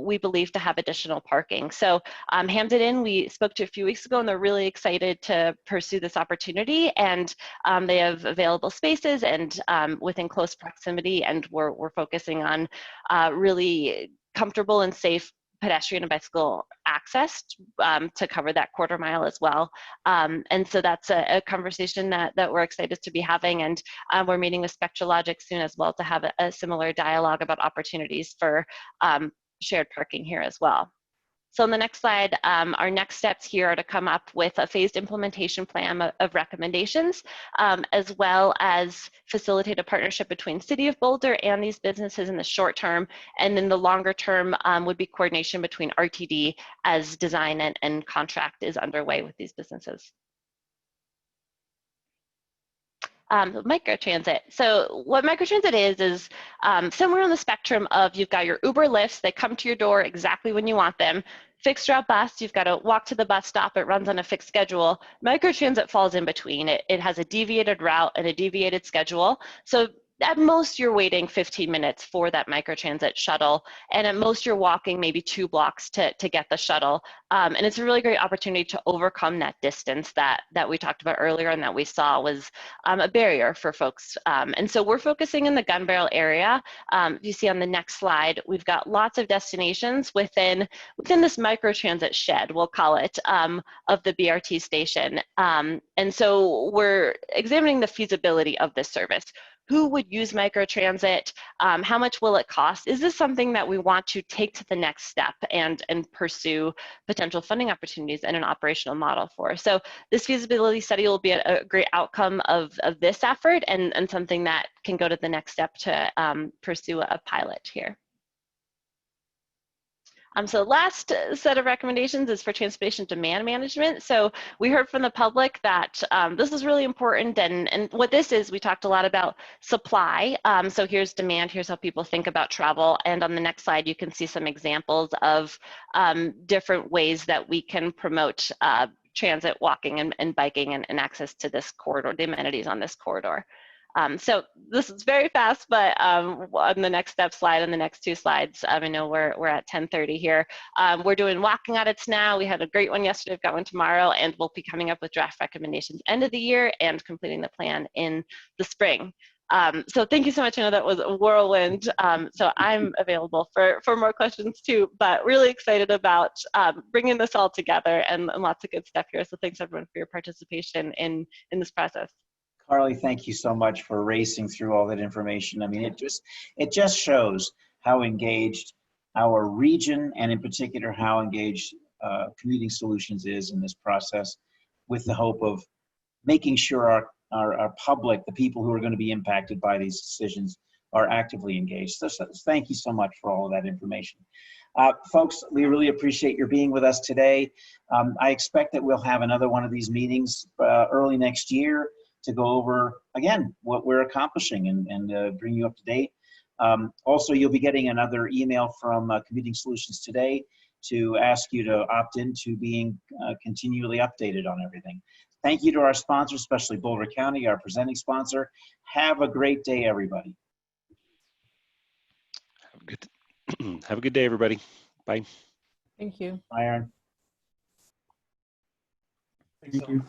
we believe to have additional parking. So Hampton Inn, we spoke to a few weeks ago, and they're really excited to pursue this opportunity. And they have available spaces and within close proximity, and we're focusing on really comfortable and safe pedestrian and bicycle access to cover that quarter mile as well. And so that's a conversation that we're excited to be having, and we're meeting with Spectralogic soon as well to have a similar dialogue about opportunities for shared parking here as well. So on the next slide, our next steps here are to come up with a phased implementation plan of recommendations, as well as facilitate a partnership between City of Boulder and these businesses in the short term. And then the longer term would be coordination between RTD as design and contract is underway with these businesses. Microtransit. So what microtransit is somewhere on the spectrum of you've got your Uber lifts, they come to your door exactly when you want them. Fixed route bus, you've got to walk to the bus stop, it runs on a fixed schedule. Microtransit falls in between. It has a deviated route and a deviated schedule. So at most you're waiting 15 minutes for that microtransit shuttle, and at most you're walking maybe 2 blocks to get the shuttle. And it's a really great opportunity to overcome that distance that we talked about earlier and that we saw was a barrier for folks. And so we're focusing in the Gun Barrel area. You see on the next slide, we've got lots of destinations within this microtransit shed, we'll call it, of the BRT station. And so we're examining the feasibility of this service. Who would use microtransit? How much will it cost? Is this something that we want to take to the next step and pursue potential funding opportunities and an operational model for? So this feasibility study will be a great outcome of this effort and something that can go to the next step to pursue a pilot here. So last set of recommendations is for transportation demand management. So we heard from the public that this is really important, and what this is, we talked a lot about supply. So here's demand, here's how people think about travel, and on the next slide you can see some examples of different ways that we can promote transit, walking, and biking and access to this corridor, the amenities on this corridor. So this is very fast, but on the next step slide, on the next 2 slides, I know we're at 10:30 here. We're doing walking audits now. We had a great one yesterday, we've got one tomorrow, and we'll be coming up with draft recommendations end of the year and completing the plan in the spring. So thank you so much. I know that was a whirlwind. So I'm available for more questions too, but really excited about bringing this all together and lots of good stuff here. So thanks everyone for your participation in this process. Carly, thank you so much for racing through all that information. I mean, it just shows how engaged our region, and in particular how engaged Commuting Solutions is in this process, with the hope of making sure our public, the people who are going to be impacted by these decisions, are actively engaged. So thank you so much for all of that information. Folks, we really appreciate your being with us today. I expect that we'll have another one of these meetings early next year to go over, again, what we're accomplishing and bring you up to date. Also, you'll be getting another email from Commuting Solutions today to ask you to opt into being continually updated on everything. Thank you to our sponsors, especially Boulder County, our presenting sponsor. Have a great day, everybody. Have a good day, everybody. Bye. Thank you. Bye, Aaron. Thank you.